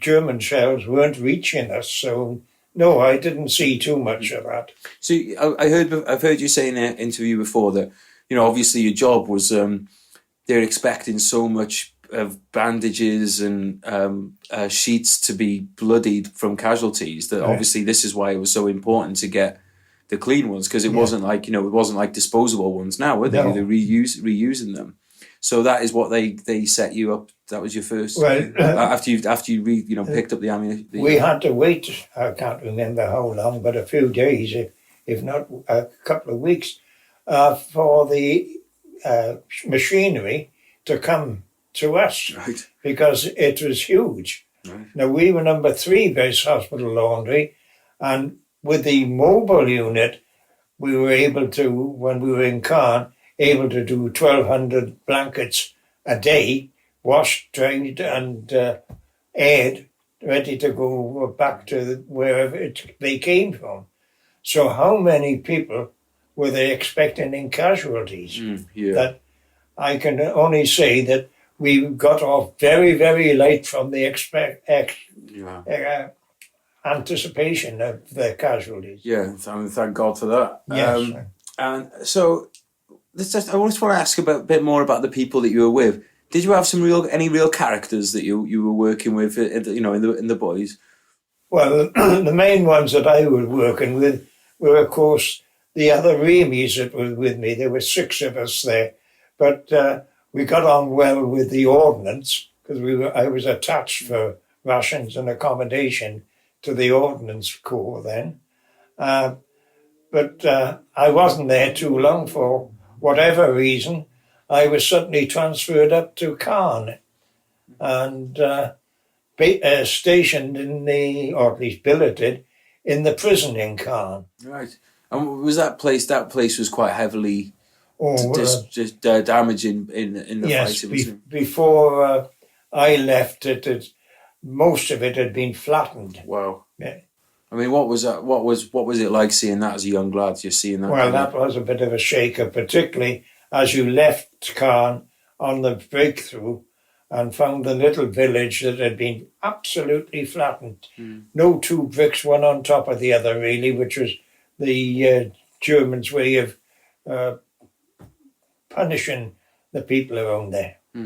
German shells weren't reaching us, so No, I didn't see too much of that. So I've heard you say in an interview before that, obviously your job was they're expecting so much of bandages and sheets to be bloodied from casualties that obviously this is why it was so important to get the clean ones, because it wasn't like it wasn't like disposable ones now, were they? No. They're reusing them. So that is what they set you up. That was your first. Well, after you picked up the ammunition. We had to wait. I can't remember how long, but a few days, if not a couple of weeks, for the machinery to come to us, Right. because it was huge. Right. Now, we were number 3 base hospital laundry, and with the mobile unit, we were able to, when we were in Caen, able to do 1,200 blankets a day, washed, dried and aired, ready to go back to wherever they came from. So how many people were they expecting in casualties? That I can only say that we got off very, very late from the anticipation of the casualties. Yeah, thank God for that. Yes. And so, I just want to ask a bit more about the people that you were with. Did you have any real characters that you were working with, in the boys? Well, the main ones that I was working with were, of course, the other Remies that were with me. There were 6 of us there, but we got on well with the ordnance, because I was attached for rations and accommodation to the Ordnance Corps then. But I wasn't there too long for whatever reason. I was suddenly transferred up to Caen and stationed or at least billeted in the prison in Caen. Right. And was that place was quite heavily damaging in the yes, fight? Before I left most of it had been flattened. Wow. Yeah. I mean, what was that? What was it like seeing that as a young lad? You're seeing that. Well, that was a bit of a shaker, particularly as you left Caen on the breakthrough and found the little village that had been absolutely flattened. No 2 bricks, one on top of the other, really, which was the Germans' way of punishing the people around there. I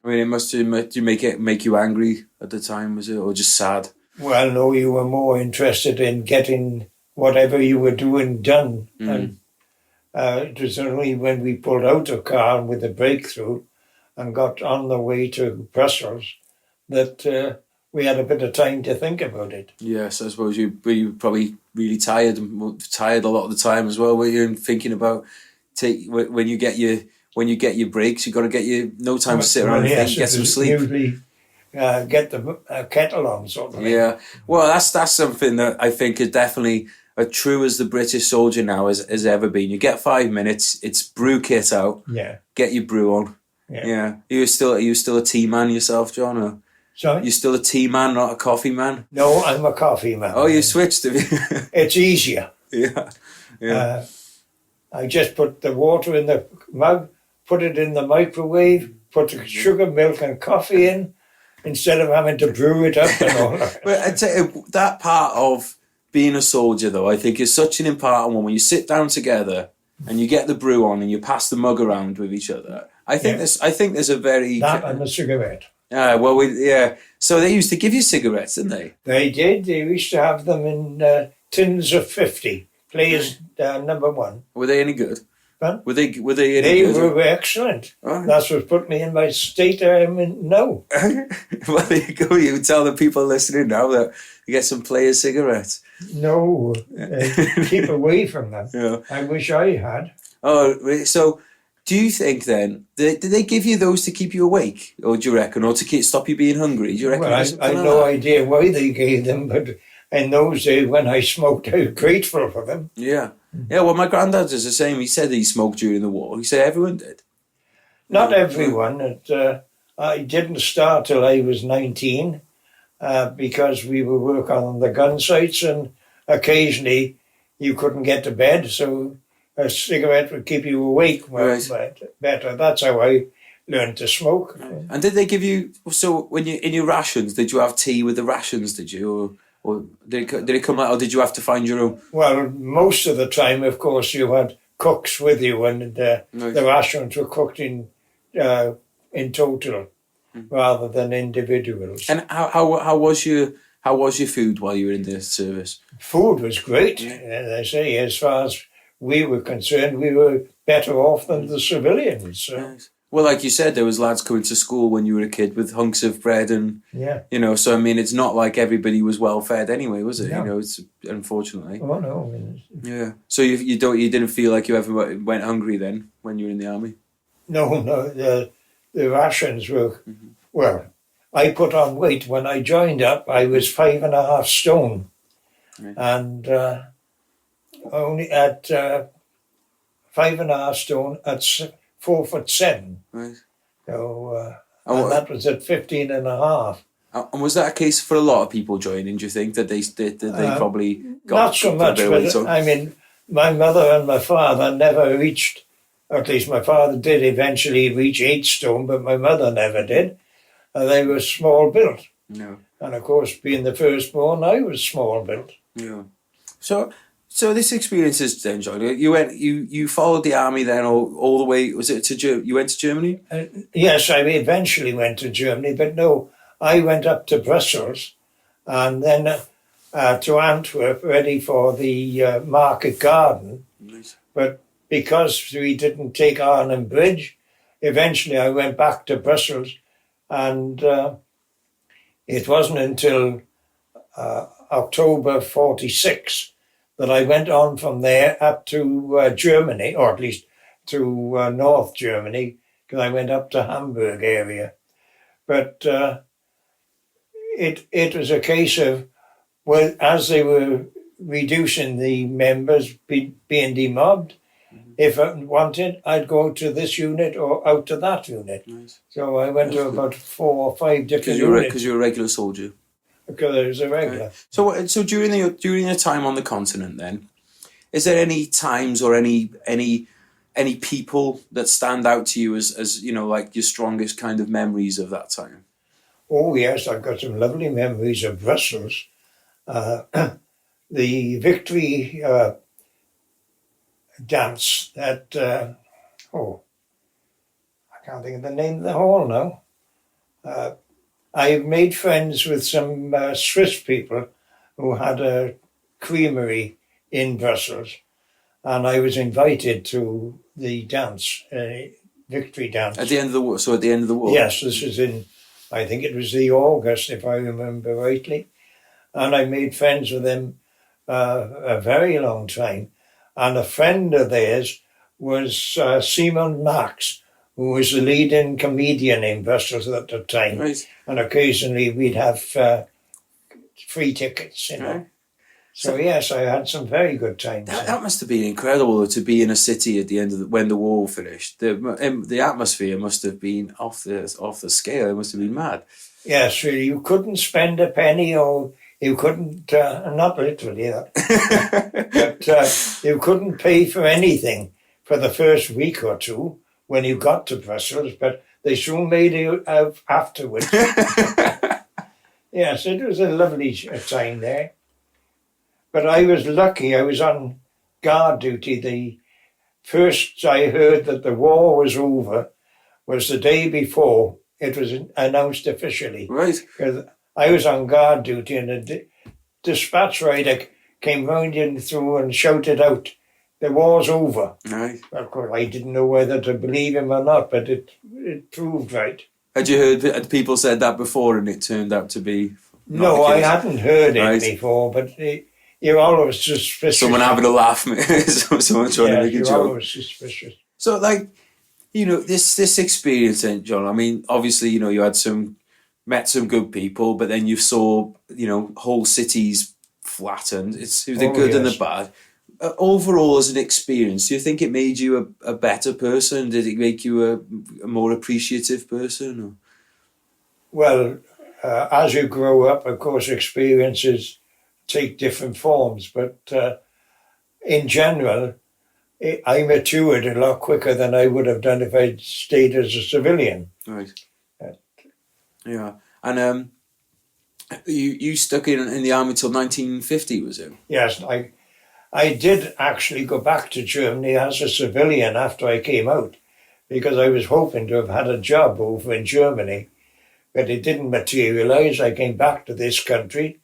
mean, it must make you angry at the time, was it, or just sad? Well, no, you were more interested in getting whatever you were doing done. And it was only when we pulled out of Caen with the breakthrough and got on the way to Brussels that we had a bit of time to think about it. Yes, I suppose you were probably really tired a lot of the time as well, were you? And thinking about when you get your breaks, you got to get no time to sit around and think, get some sleep. Usually get the kettle on, sort of thing. Yeah, well, that's something that I think is definitely as true as the British soldier now has ever been. You get 5 minutes, it's brew kit out. Yeah. Get your brew on. Yeah. Are you still a tea man yourself, John? Or Sorry? You still a tea man, not a coffee man? No, I'm a coffee man. Oh, you switched, have you? It's easier. Yeah. I just put the water in the mug, put it in the microwave, put the sugar, milk and coffee in, instead of having to brew it up and all that. But I tell you, that part of being a soldier, though, I think is such an important one. When you sit down together and you get the brew on and you pass the mug around with each other, I think there's a very... That and a cigarette. So they used to give you cigarettes, didn't they? They did. They used to have them in tins of 50. Players number 1. Were they any good? Huh? Were they any good? They were excellent. Oh. That's what put me in my state I'm in now. Well, there you go. You tell the people listening now that you get some player cigarettes. No, keep away from them. Yeah. I wish I had. Oh, so do you think then, did they give you those to keep you awake? Or do you reckon? Or to stop you being hungry? Do you reckon? Well, I had no idea why they gave them, but in those days when I smoked, I was grateful for them. Yeah. Yeah, well, my granddad does the same. He said he smoked during the war. He said everyone did. Not everyone. I didn't start till I was 19 because we would work on the gun sites and occasionally you couldn't get to bed, so a cigarette would keep you awake better. That's how I learned to smoke. And did they give you, so when you in your rations, did you have tea with the rations, did you? Or? Or did it come out, or did you have to find your own? Well, most of the time, of course, you had cooks with you, and the rations were cooked in total rather than individuals. And how was your food while you were in the service? Food was great. As I say, as far as we were concerned, we were better off than the civilians. So. Nice. Well, like you said, there was lads coming to school when you were a kid with hunks of bread, and so I mean, it's not like everybody was well fed anyway, was it? No. It's unfortunately. Oh no. Yeah. So you didn't feel like you ever went hungry then when you were in the army? No. The rations were well. I put on weight when I joined up. I was 5.5 stone, and only at 5.5 stone at 4'7". Right. So and that was at 15.5. And was that a case for a lot of people joining? Do you think that they probably got not so much? But I mean, my mother and my father never reached. Or at least my father did eventually reach 8 stone, but my mother never did. They were small built. No. And of course, being the firstborn, I was small built. Yeah. So this experience is then, John. You followed the army then all the way. Was it you went to Germany? Yes, I eventually went to Germany, but no, I went up to Brussels and then to Antwerp, ready for the market garden. Nice. But because we didn't take Arnhem Bridge, eventually I went back to Brussels, and it wasn't until October 46 that I went on from there up to Germany, or at least to North Germany, because I went up to Hamburg area. But it was a case of, well, as they were reducing the members, being demobbed, if I wanted, I'd go to this unit or out to that unit. Nice. So I went to about 4 or 5 different units. Because you're a regular soldier. Because I was a regular. Right. So during your time on the continent, then, is there any times or any people that stand out to you as like your strongest kind of memories of that time? Oh yes, I've got some lovely memories of Brussels. The victory dance at I can't think of the name of the hall now. I made friends with some Swiss people who had a creamery in Brussels, and I was invited to the dance, victory dance. At the end of the war. So at the end of the war. Yes, this was in, I think it was the August, if I remember rightly, and I made friends with them a very long time. And a friend of theirs was Simon Max, who was the leading comedian in Brussels at the time. Right. And occasionally we'd have free tickets, Right. So yes, I had some very good times. That must have been incredible to be in a city at the end of when the war finished. The atmosphere must have been off the scale. It must have been mad. Yes, really. You couldn't spend a penny, or you couldn't, not literally that, but you couldn't pay for anything for the first week or two when you got to Brussels, but they soon made you out afterwards. Yes, it was a lovely time there. But I was lucky, I was on guard duty. The first I heard that the war was over was the day before it was announced officially. Right. Because I was on guard duty, and a dispatch rider came rounding through and shouted out, "The war's over." Right. Of course, I didn't know whether to believe him or not, but it proved right. Had people said that before, and it turned out to be not No, the I case? hadn't heard it Right. before, but you're always suspicious. Someone having a laugh, someone trying to make a you're joke. always suspicious. So, like, this experience, then, John. I mean, obviously, you had met some good people, but then you saw, whole cities flattened. It's the good and the bad. Overall, as an experience, do you think it made you a better person? Did it make you a more appreciative person? Or? Well, as you grow up, of course, experiences take different forms, but in general, I matured a lot quicker than I would have done if I'd stayed as a civilian. Right. Yeah. And You stuck in the army till 1950, was it? Yes, I did actually go back to Germany as a civilian after I came out, because I was hoping to have had a job over in Germany, but it didn't materialise. I came back to this country,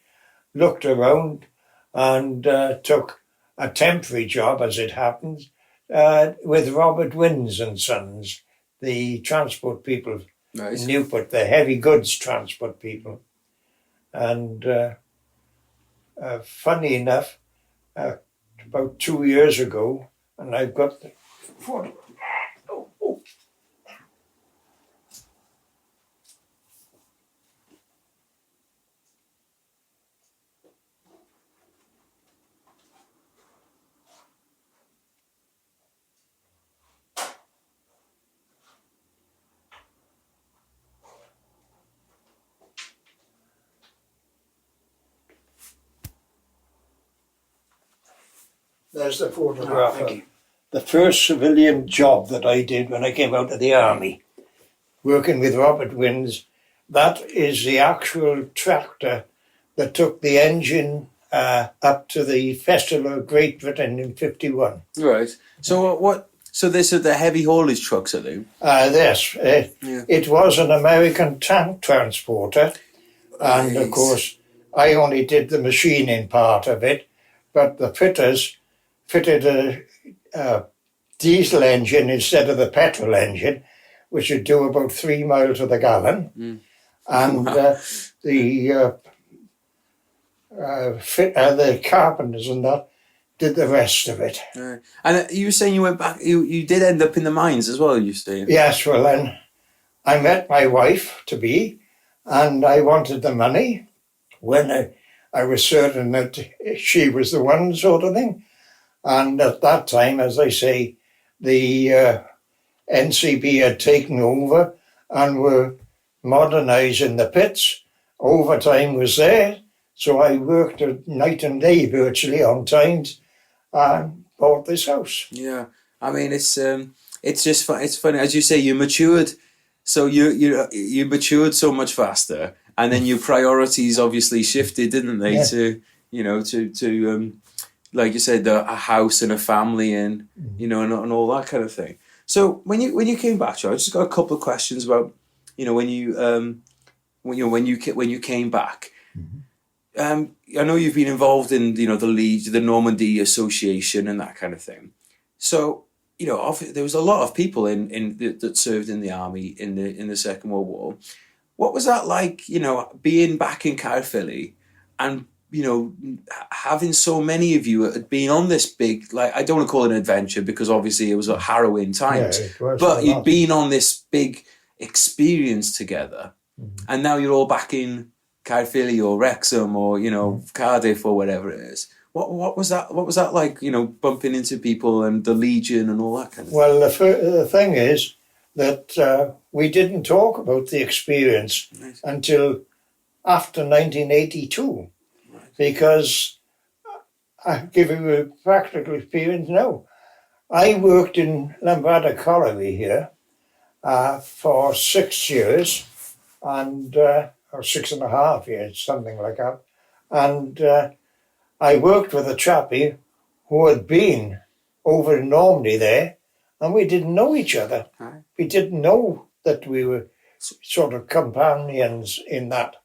looked around, and took a temporary job, as it happens, with Robert Wins and Sons, the transport people Nice. in Newport, the heavy goods transport people. And funny enough, about 2 years ago, and I've got the photo. Oh. There's the photograph. Thank you. The first civilian job that I did when I came out of the army, working with Robert Wins. That is the actual tractor that took the engine up to the Festival of Great Britain in 1951. Right. So what? So this are the heavy haulage trucks, are they? Yes, it was an American tank transporter, and of course I only did the machining part of it, but the fitters fitted a diesel engine instead of the petrol engine, which would do about 3 miles to the gallon, and the carpenters and that did the rest of it. Right. And you were saying you went back. You did end up in the mines as well. You saying? Yes, well then I met my wife to be, and I wanted the money when I was certain that she was the one, sort of thing. And at that time, as I say, the NCB had taken over and were modernising the pits. Overtime was there, so I worked night and day virtually on times and bought this house. Yeah, I mean it's just fun. It's funny, as you say, you matured, so you matured so much faster, and then your priorities obviously shifted, didn't they? Yeah. To like you said, a house and a family, and and all that kind of thing. So when you came back, Joe, I just got a couple of questions about when you came back. I know you've been involved in the Normandy Association and that kind of thing. So there was a lot of people that served in the army in the Second World War. What was that like? Being back in Caerphilly and having so many of you had been on this big, like, I don't want to call it an adventure because obviously it was a harrowing times, but you'd been on this big experience together, and now you're all back in Caerphilly or Wrexham or Cardiff or whatever it is. What was that? What was that like? Bumping into people and the Legion and all that kind of thing. Well, the thing is that we didn't talk about the experience until after 1982, because I'll give you a practical experience now. I worked in Lambada Colliery here for 6 years, and or 6.5 years, something like that. And I worked with a chappie who had been over in Normandy there, and we didn't know each other. We didn't know that we were sort of companions in that.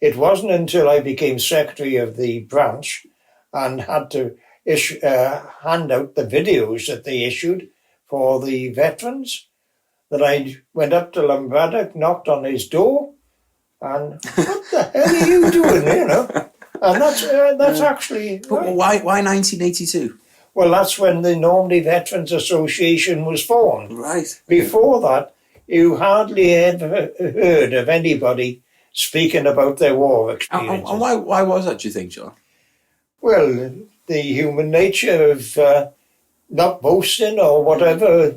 It wasn't until I became secretary of the branch and had to hand out the videos that they issued for the veterans that I went up to Lambada, knocked on his door, and what the hell are you doing, And that's actually... But why 1982? Well, that's when the Normandy Veterans Association was formed. Right. Before that, you hardly ever heard of anybody speaking about their war experiences. And why was that, do you think, John? Well, the human nature of not boasting or whatever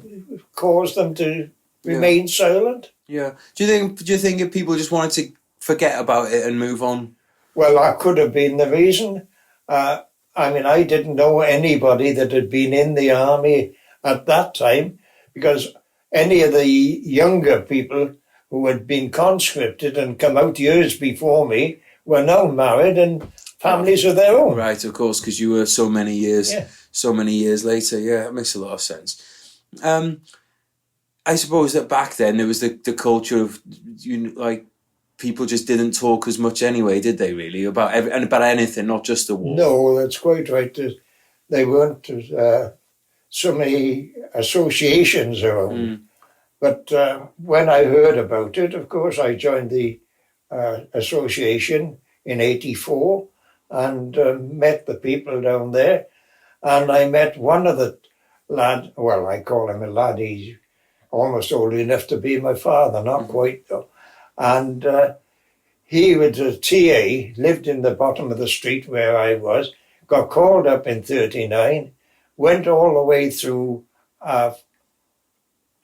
caused them to remain silent. Yeah. Do you think if people just wanted to forget about it and move on? Well, that could have been the reason. I didn't know anybody that had been in the army at that time, because any of the younger people who had been conscripted and come out years before me were now married and families of their own. Right, of course, because you were so many years later. Yeah, it makes a lot of sense. I suppose that back then there was the culture of people just didn't talk as much anyway, did they? Really about about anything, not just the war. No, that's quite right. They weren't so many associations around. But when I heard about it, of course, I joined the association in '84 and met the people down there. And I met one of the lad. Well, I call him a lad. He's almost old enough to be my father, not quite though. And he was a TA, lived in the bottom of the street where I was, got called up in '39, went all the way through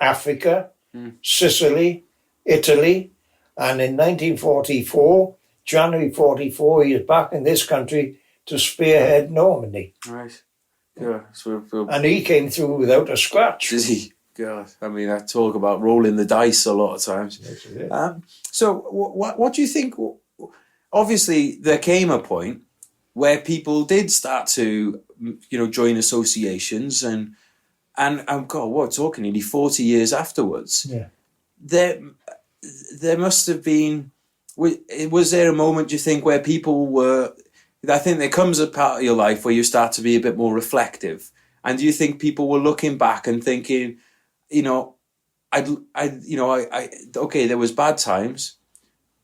Africa, Sicily, Italy, and in 1944, January 44, he was back in this country to spearhead Normandy. Right. Yeah. And he came through without a scratch. Did he? God, I mean, I talk about rolling the dice a lot of times. So what do you think? Obviously, there came a point where people did start to, join associations and God, what, talking nearly 40 years afterwards. Yeah. There must have been, was there a moment, do you think, where people were, I think there comes a part of your life where you start to be a bit more reflective. And do you think people were looking back and thinking, okay, there was bad times,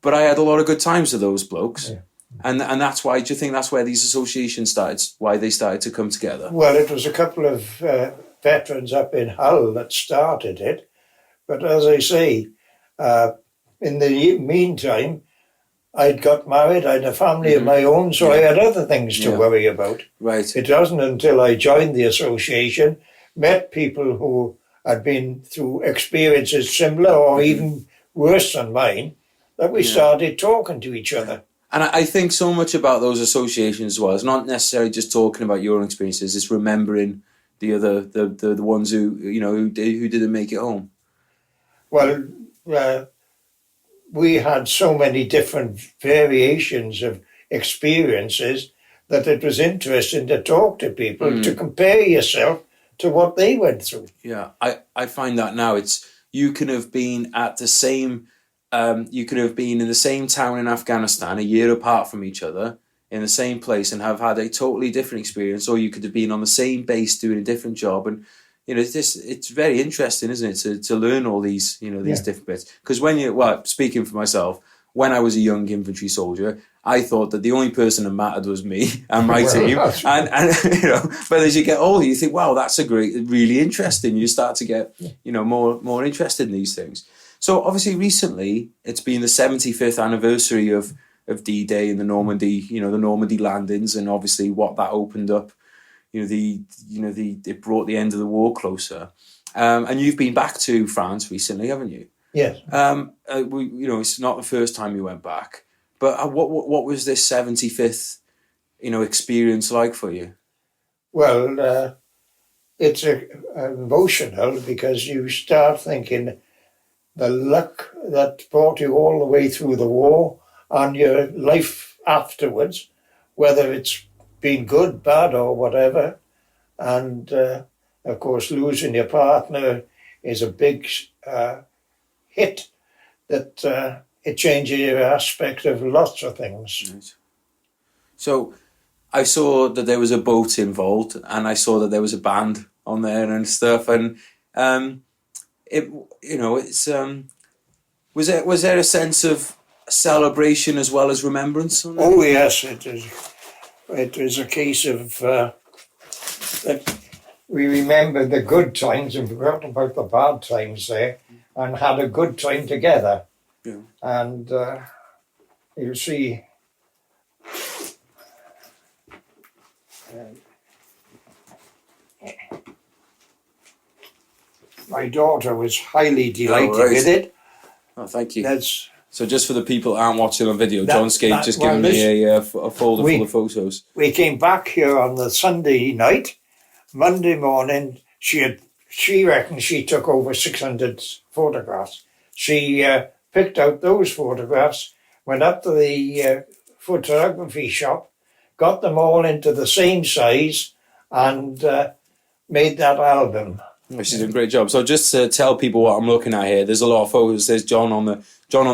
but I had a lot of good times with those blokes. Yeah. And that's why, do you think that's where these associations started, why they started to come together? Well, it was a couple of veterans up in Hull that started it. But as I say, in the meantime, I'd got married, I had a family of my own, so I had other things to worry about. Right. It wasn't until I joined the association, met people who had been through experiences similar or even worse than mine, that we started talking to each other. And I think so much about those associations as well. It's not necessarily just talking about your own experiences, it's remembering the other, the ones who didn't make it home. Well, we had so many different variations of experiences that it was interesting to talk to people, to compare yourself to what they went through. Yeah, I find that now you can have been at the same, you can have been in the same town in Afghanistan a year apart from each other in the same place and have had a totally different experience, or you could have been on the same base doing a different job. And it's very interesting, isn't it, to learn all these these different bits. Because speaking for myself, when I was a young infantry soldier, I thought that the only person that mattered was me and my team. And but as you get older, you think, wow, that's really interesting. You start to get more interested in these things. So obviously, recently it's been the 75th anniversary of D-Day and the Normandy, the Normandy landings, and obviously what that opened up. It brought the end of the war closer. And you've been back to France recently, haven't you? Yes. It's not the first time you went back, but what was this 75th, experience like for you? Well, it's emotional because you start thinking the luck that brought you all the way through the war and your life afterwards, whether it's been good, bad, or whatever. And of course, losing your partner is a big hit that it changes your aspect of lots of things. Right. So I saw that there was a boat involved, and I saw that there was a band on there and stuff. And was there a sense of celebration as well as remembrance on that? Oh yes, it is. It was a case of that we remembered the good times and forgot about the bad times there, and had a good time together. Yeah. And you see, my daughter was highly delighted with it. Oh, thank you. That's So just for the people that aren't watching on video, John Scaife just giving me a folder full of photos. We came back here on the Sunday night. Monday morning, she reckons she took over 600 photographs. She picked out those photographs, went up to the photography shop, got them all into the same size, and made that album. She's done a great job. So just to tell people what I'm looking at here, there's a lot of photos. There's John on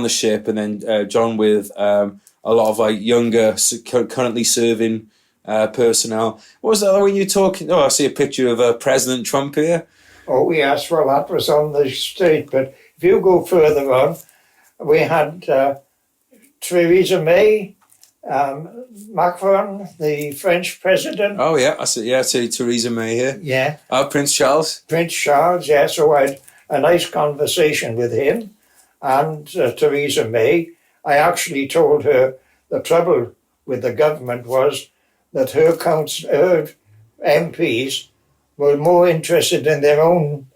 the ship, and then John with a lot of like younger, currently serving personnel. What was that when you were talking? Oh, I see a picture of President Trump here. Oh yes, well that was on the state. But if you go further on, we had Theresa May, Macron, the French president. Oh yeah, I see Theresa May here. Yeah. Prince Charles. Prince Charles, yeah. So I had a nice conversation with him and Theresa May. I actually told her the trouble with the government was that her MPs were more interested in their own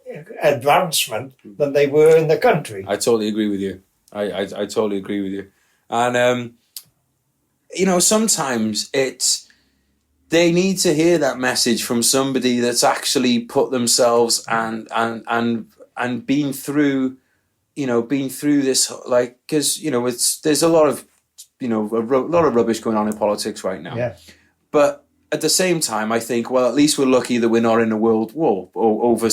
advancement than they were in the country. I totally agree with you. I totally agree with you. And sometimes they need to hear that message from somebody that's actually put themselves and been through this, like, because there's a lot of a lot of rubbish going on in politics right now. Yeah. But at the same time, I think, well, at least we're lucky that we're not in a world war over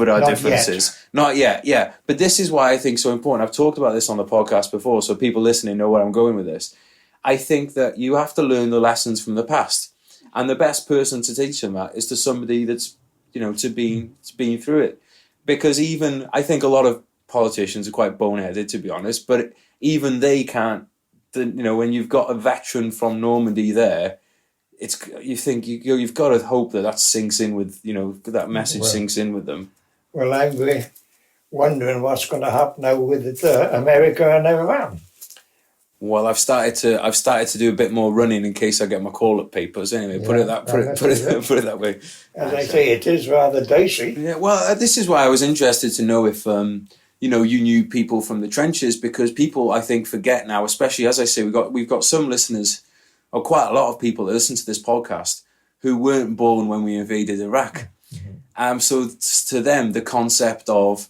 our differences. Not yet, yeah. But this is why I think so important. I've talked about this on the podcast before, so people listening know where I'm going with this. I think that you have to learn the lessons from the past, and the best person to teach them that is to somebody that's to been through it. Because even I think a lot of politicians are quite boneheaded, to be honest, but even they can't. When you've got a veteran from Normandy there. You've got to hope that sinks in with that message sinks in with them. Well, I'm wondering what's going to happen now with America and Iran. Well, I've started to do a bit more running in case I get my call-up papers. Anyway, put it that way. As I say, it is rather dicey. Yeah. Well, this is why I was interested to know if you knew people from the trenches, because people I think forget now, especially as I say, we've got some listeners. Or quite a lot of people that listen to this podcast who weren't born when we invaded Iraq. Mm-hmm. So to them, the concept of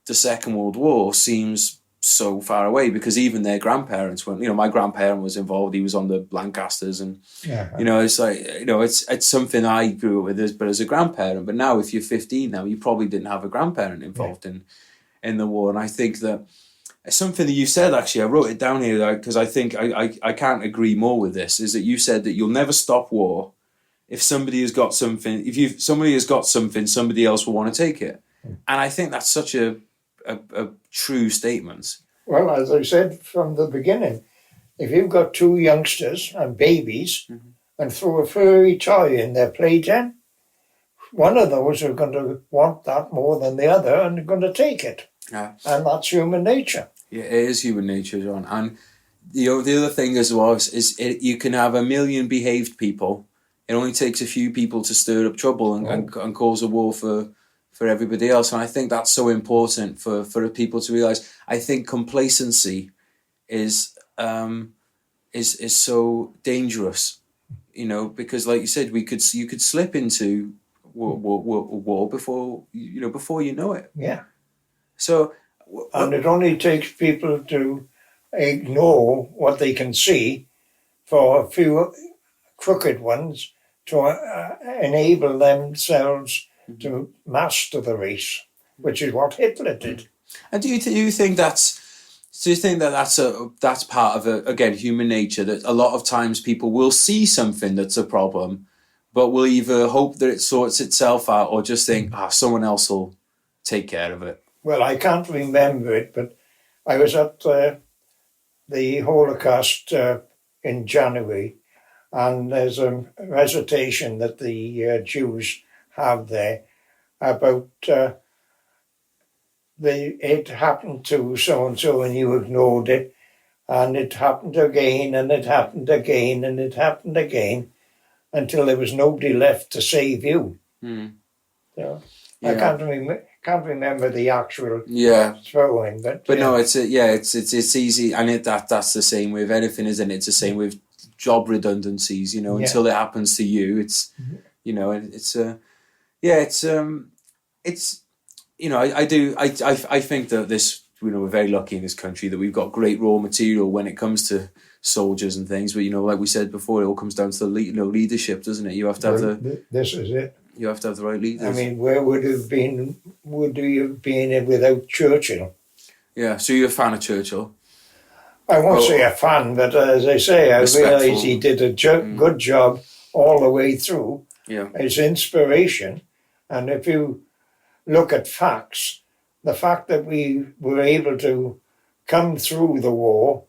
the Second World War seems so far away, because even their grandparents weren't. My grandparent was involved. He was on the Lancasters, and it's like it's something I grew up with, but as a grandparent. But now, if you're 15 now, you probably didn't have a grandparent involved in the war, and I think that. Something that you said, actually, I wrote it down here because I think I can't agree more with this, is that you said that you'll never stop war if somebody has got something. If somebody has got something, somebody else will want to take it. And I think that's such a true statement. Well, as I said from the beginning, if you've got two youngsters and babies and throw a furry toy in their playpen, one of those are going to want that more than the other and they're going to take it. Yeah. And that's human nature. Yeah, it is human nature, John. And the other thing as well is you can have a million behaved people. It only takes a few people to stir up trouble and cause a war for everybody else. And I think that's so important for people to realise. I think complacency is so dangerous, because like you said, you could slip into war before you know it. Yeah. So, and it only takes people to ignore what they can see for a few crooked ones to enable themselves to master the race, which is what Hitler did. And do you think that's part of again human nature, that a lot of times people will see something that's a problem, but will either hope that it sorts itself out or just think someone else will take care of it? Well, I can't remember it, but I was at the Holocaust in January, and there's a recitation that the Jews have there about it happened to so-and-so and you ignored it, and it happened again, and it happened again, and it happened again, until there was nobody left to save you. So, yeah. I can't remember the actual throwing, but no, it's easy, and that's the same with anything, isn't it? It's the same with job redundancies. Until it happens to you, it's I think that this, we're very lucky in this country that we've got great raw material when it comes to soldiers and things, but like we said before, it all comes down to the leadership, doesn't it? You have to have This is it. You have to have the right leaders. I mean, where would you have been without Churchill? Yeah, so you're a fan of Churchill? I won't say a fan, but as I say, I realise he did a good job all the way through. Yeah. His inspiration. And if you look at facts, the fact that we were able to come through the war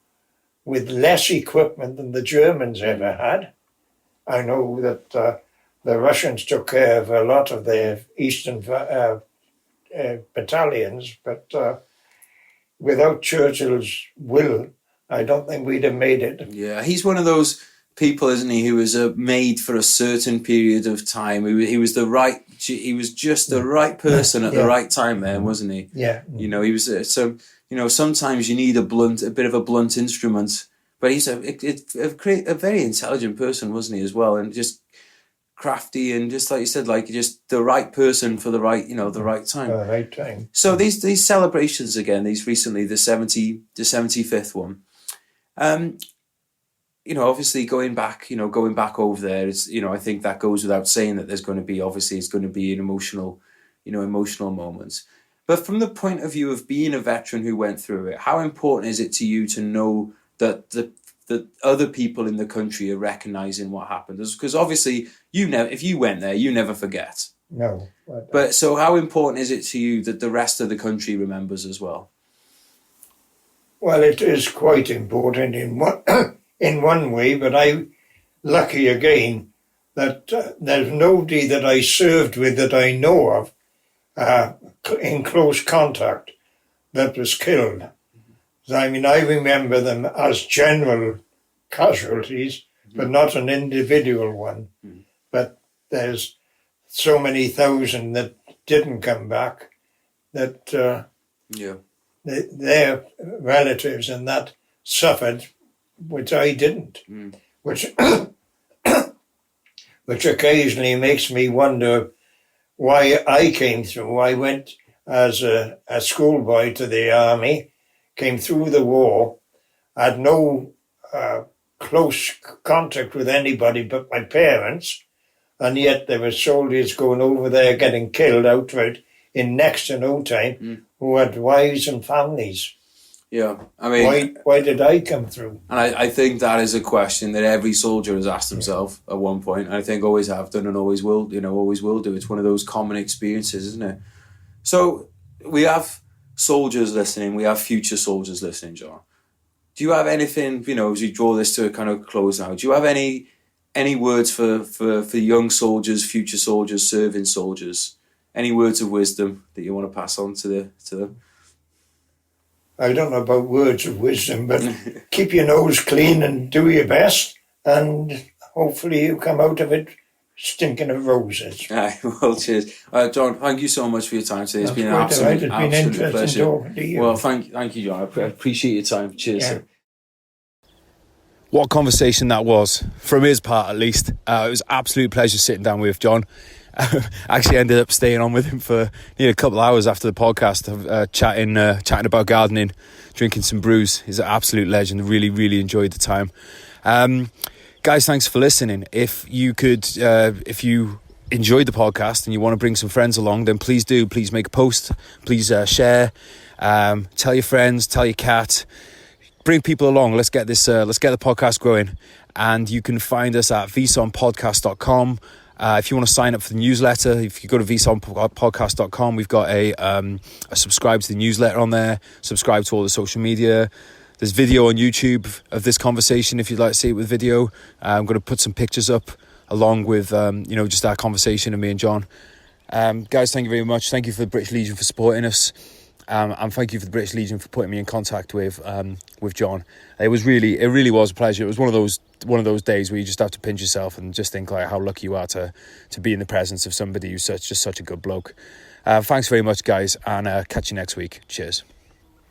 with less equipment than the Germans ever had. I know that the Russians took care of a lot of their eastern battalions, but without Churchill's will, I don't think we'd have made it. Yeah, he's one of those people, isn't he, who was made for a certain period of time. He was just the right person at the right time then, wasn't he? Yeah. He was sometimes you need a bit of a blunt instrument, but he's a very intelligent person, wasn't he, as well, and just crafty and just like you said, like just the right person for the right time. The right time. So these celebrations again, these recently the 75th one. Obviously going back over there, it's, I think that goes without saying that it's going to be an emotional moment. But from the point of view of being a veteran who went through it, how important is it to you to know that the other people in the country are recognising what happened? Because obviously if you went there, you never forget. No. But so how important is it to you that the rest of the country remembers as well? Well, it is quite important in one way, but I'm lucky again that there's nobody that I served with that I know of in close contact that was killed. I mean, I remember them as general casualties, but not an individual one. But there's so many thousand that didn't come back that their relatives and that suffered, which I didn't, which occasionally makes me wonder why I came through. I went as a schoolboy to the army, came through the war, had no close contact with anybody but my parents, and yet there were soldiers going over there getting killed outright in next to no time who had wives and families. Yeah, I mean, why did I come through? And I think that is a question that every soldier has asked himself at one point. And I think always have done and always will do. It's one of those common experiences, isn't it? So we have soldiers listening. We have future soldiers listening, John. Do you have anything, as we draw this to a kind of close now, do you have any words for young soldiers, future soldiers, serving soldiers? Any words of wisdom that you want to pass on to them? I don't know about words of wisdom, but keep your nose clean and do your best, and hopefully you come out of it stinking of roses. Well, cheers. John, thank you so much for your time today. It's been an absolute pleasure. Talking to you. Well, thank you, John. I appreciate your time. Cheers. Yeah. What a conversation that was, from his part at least. It was an absolute pleasure sitting down with John. I actually ended up staying on with him for nearly a couple of hours after the podcast, chatting about gardening, drinking some brews. He's an absolute legend. Really, really enjoyed the time. Guys, thanks for listening. If you enjoyed the podcast and you want to bring some friends along, then please do. Please make a post. Please share. Tell your friends. Tell your cat. Bring people along. Let's get the podcast growing. And you can find us at vsonpodcast.com. If you want to sign up for the newsletter, if you go to vsonpodcast.com, we've got a subscribe to the newsletter on there, subscribe to all the social media. There's video on YouTube of this conversation if you'd like to see it with video. I'm going to put some pictures up along with, just our conversation of me and John. Guys, thank you very much. Thank you for the British Legion for supporting us. And thank you for the British Legion for putting me in contact with John. It really was a pleasure. It was one of those days where you just have to pinch yourself and just think like how lucky you are to be in the presence of somebody who's such a good bloke. Thanks very much, guys, and catch you next week. Cheers.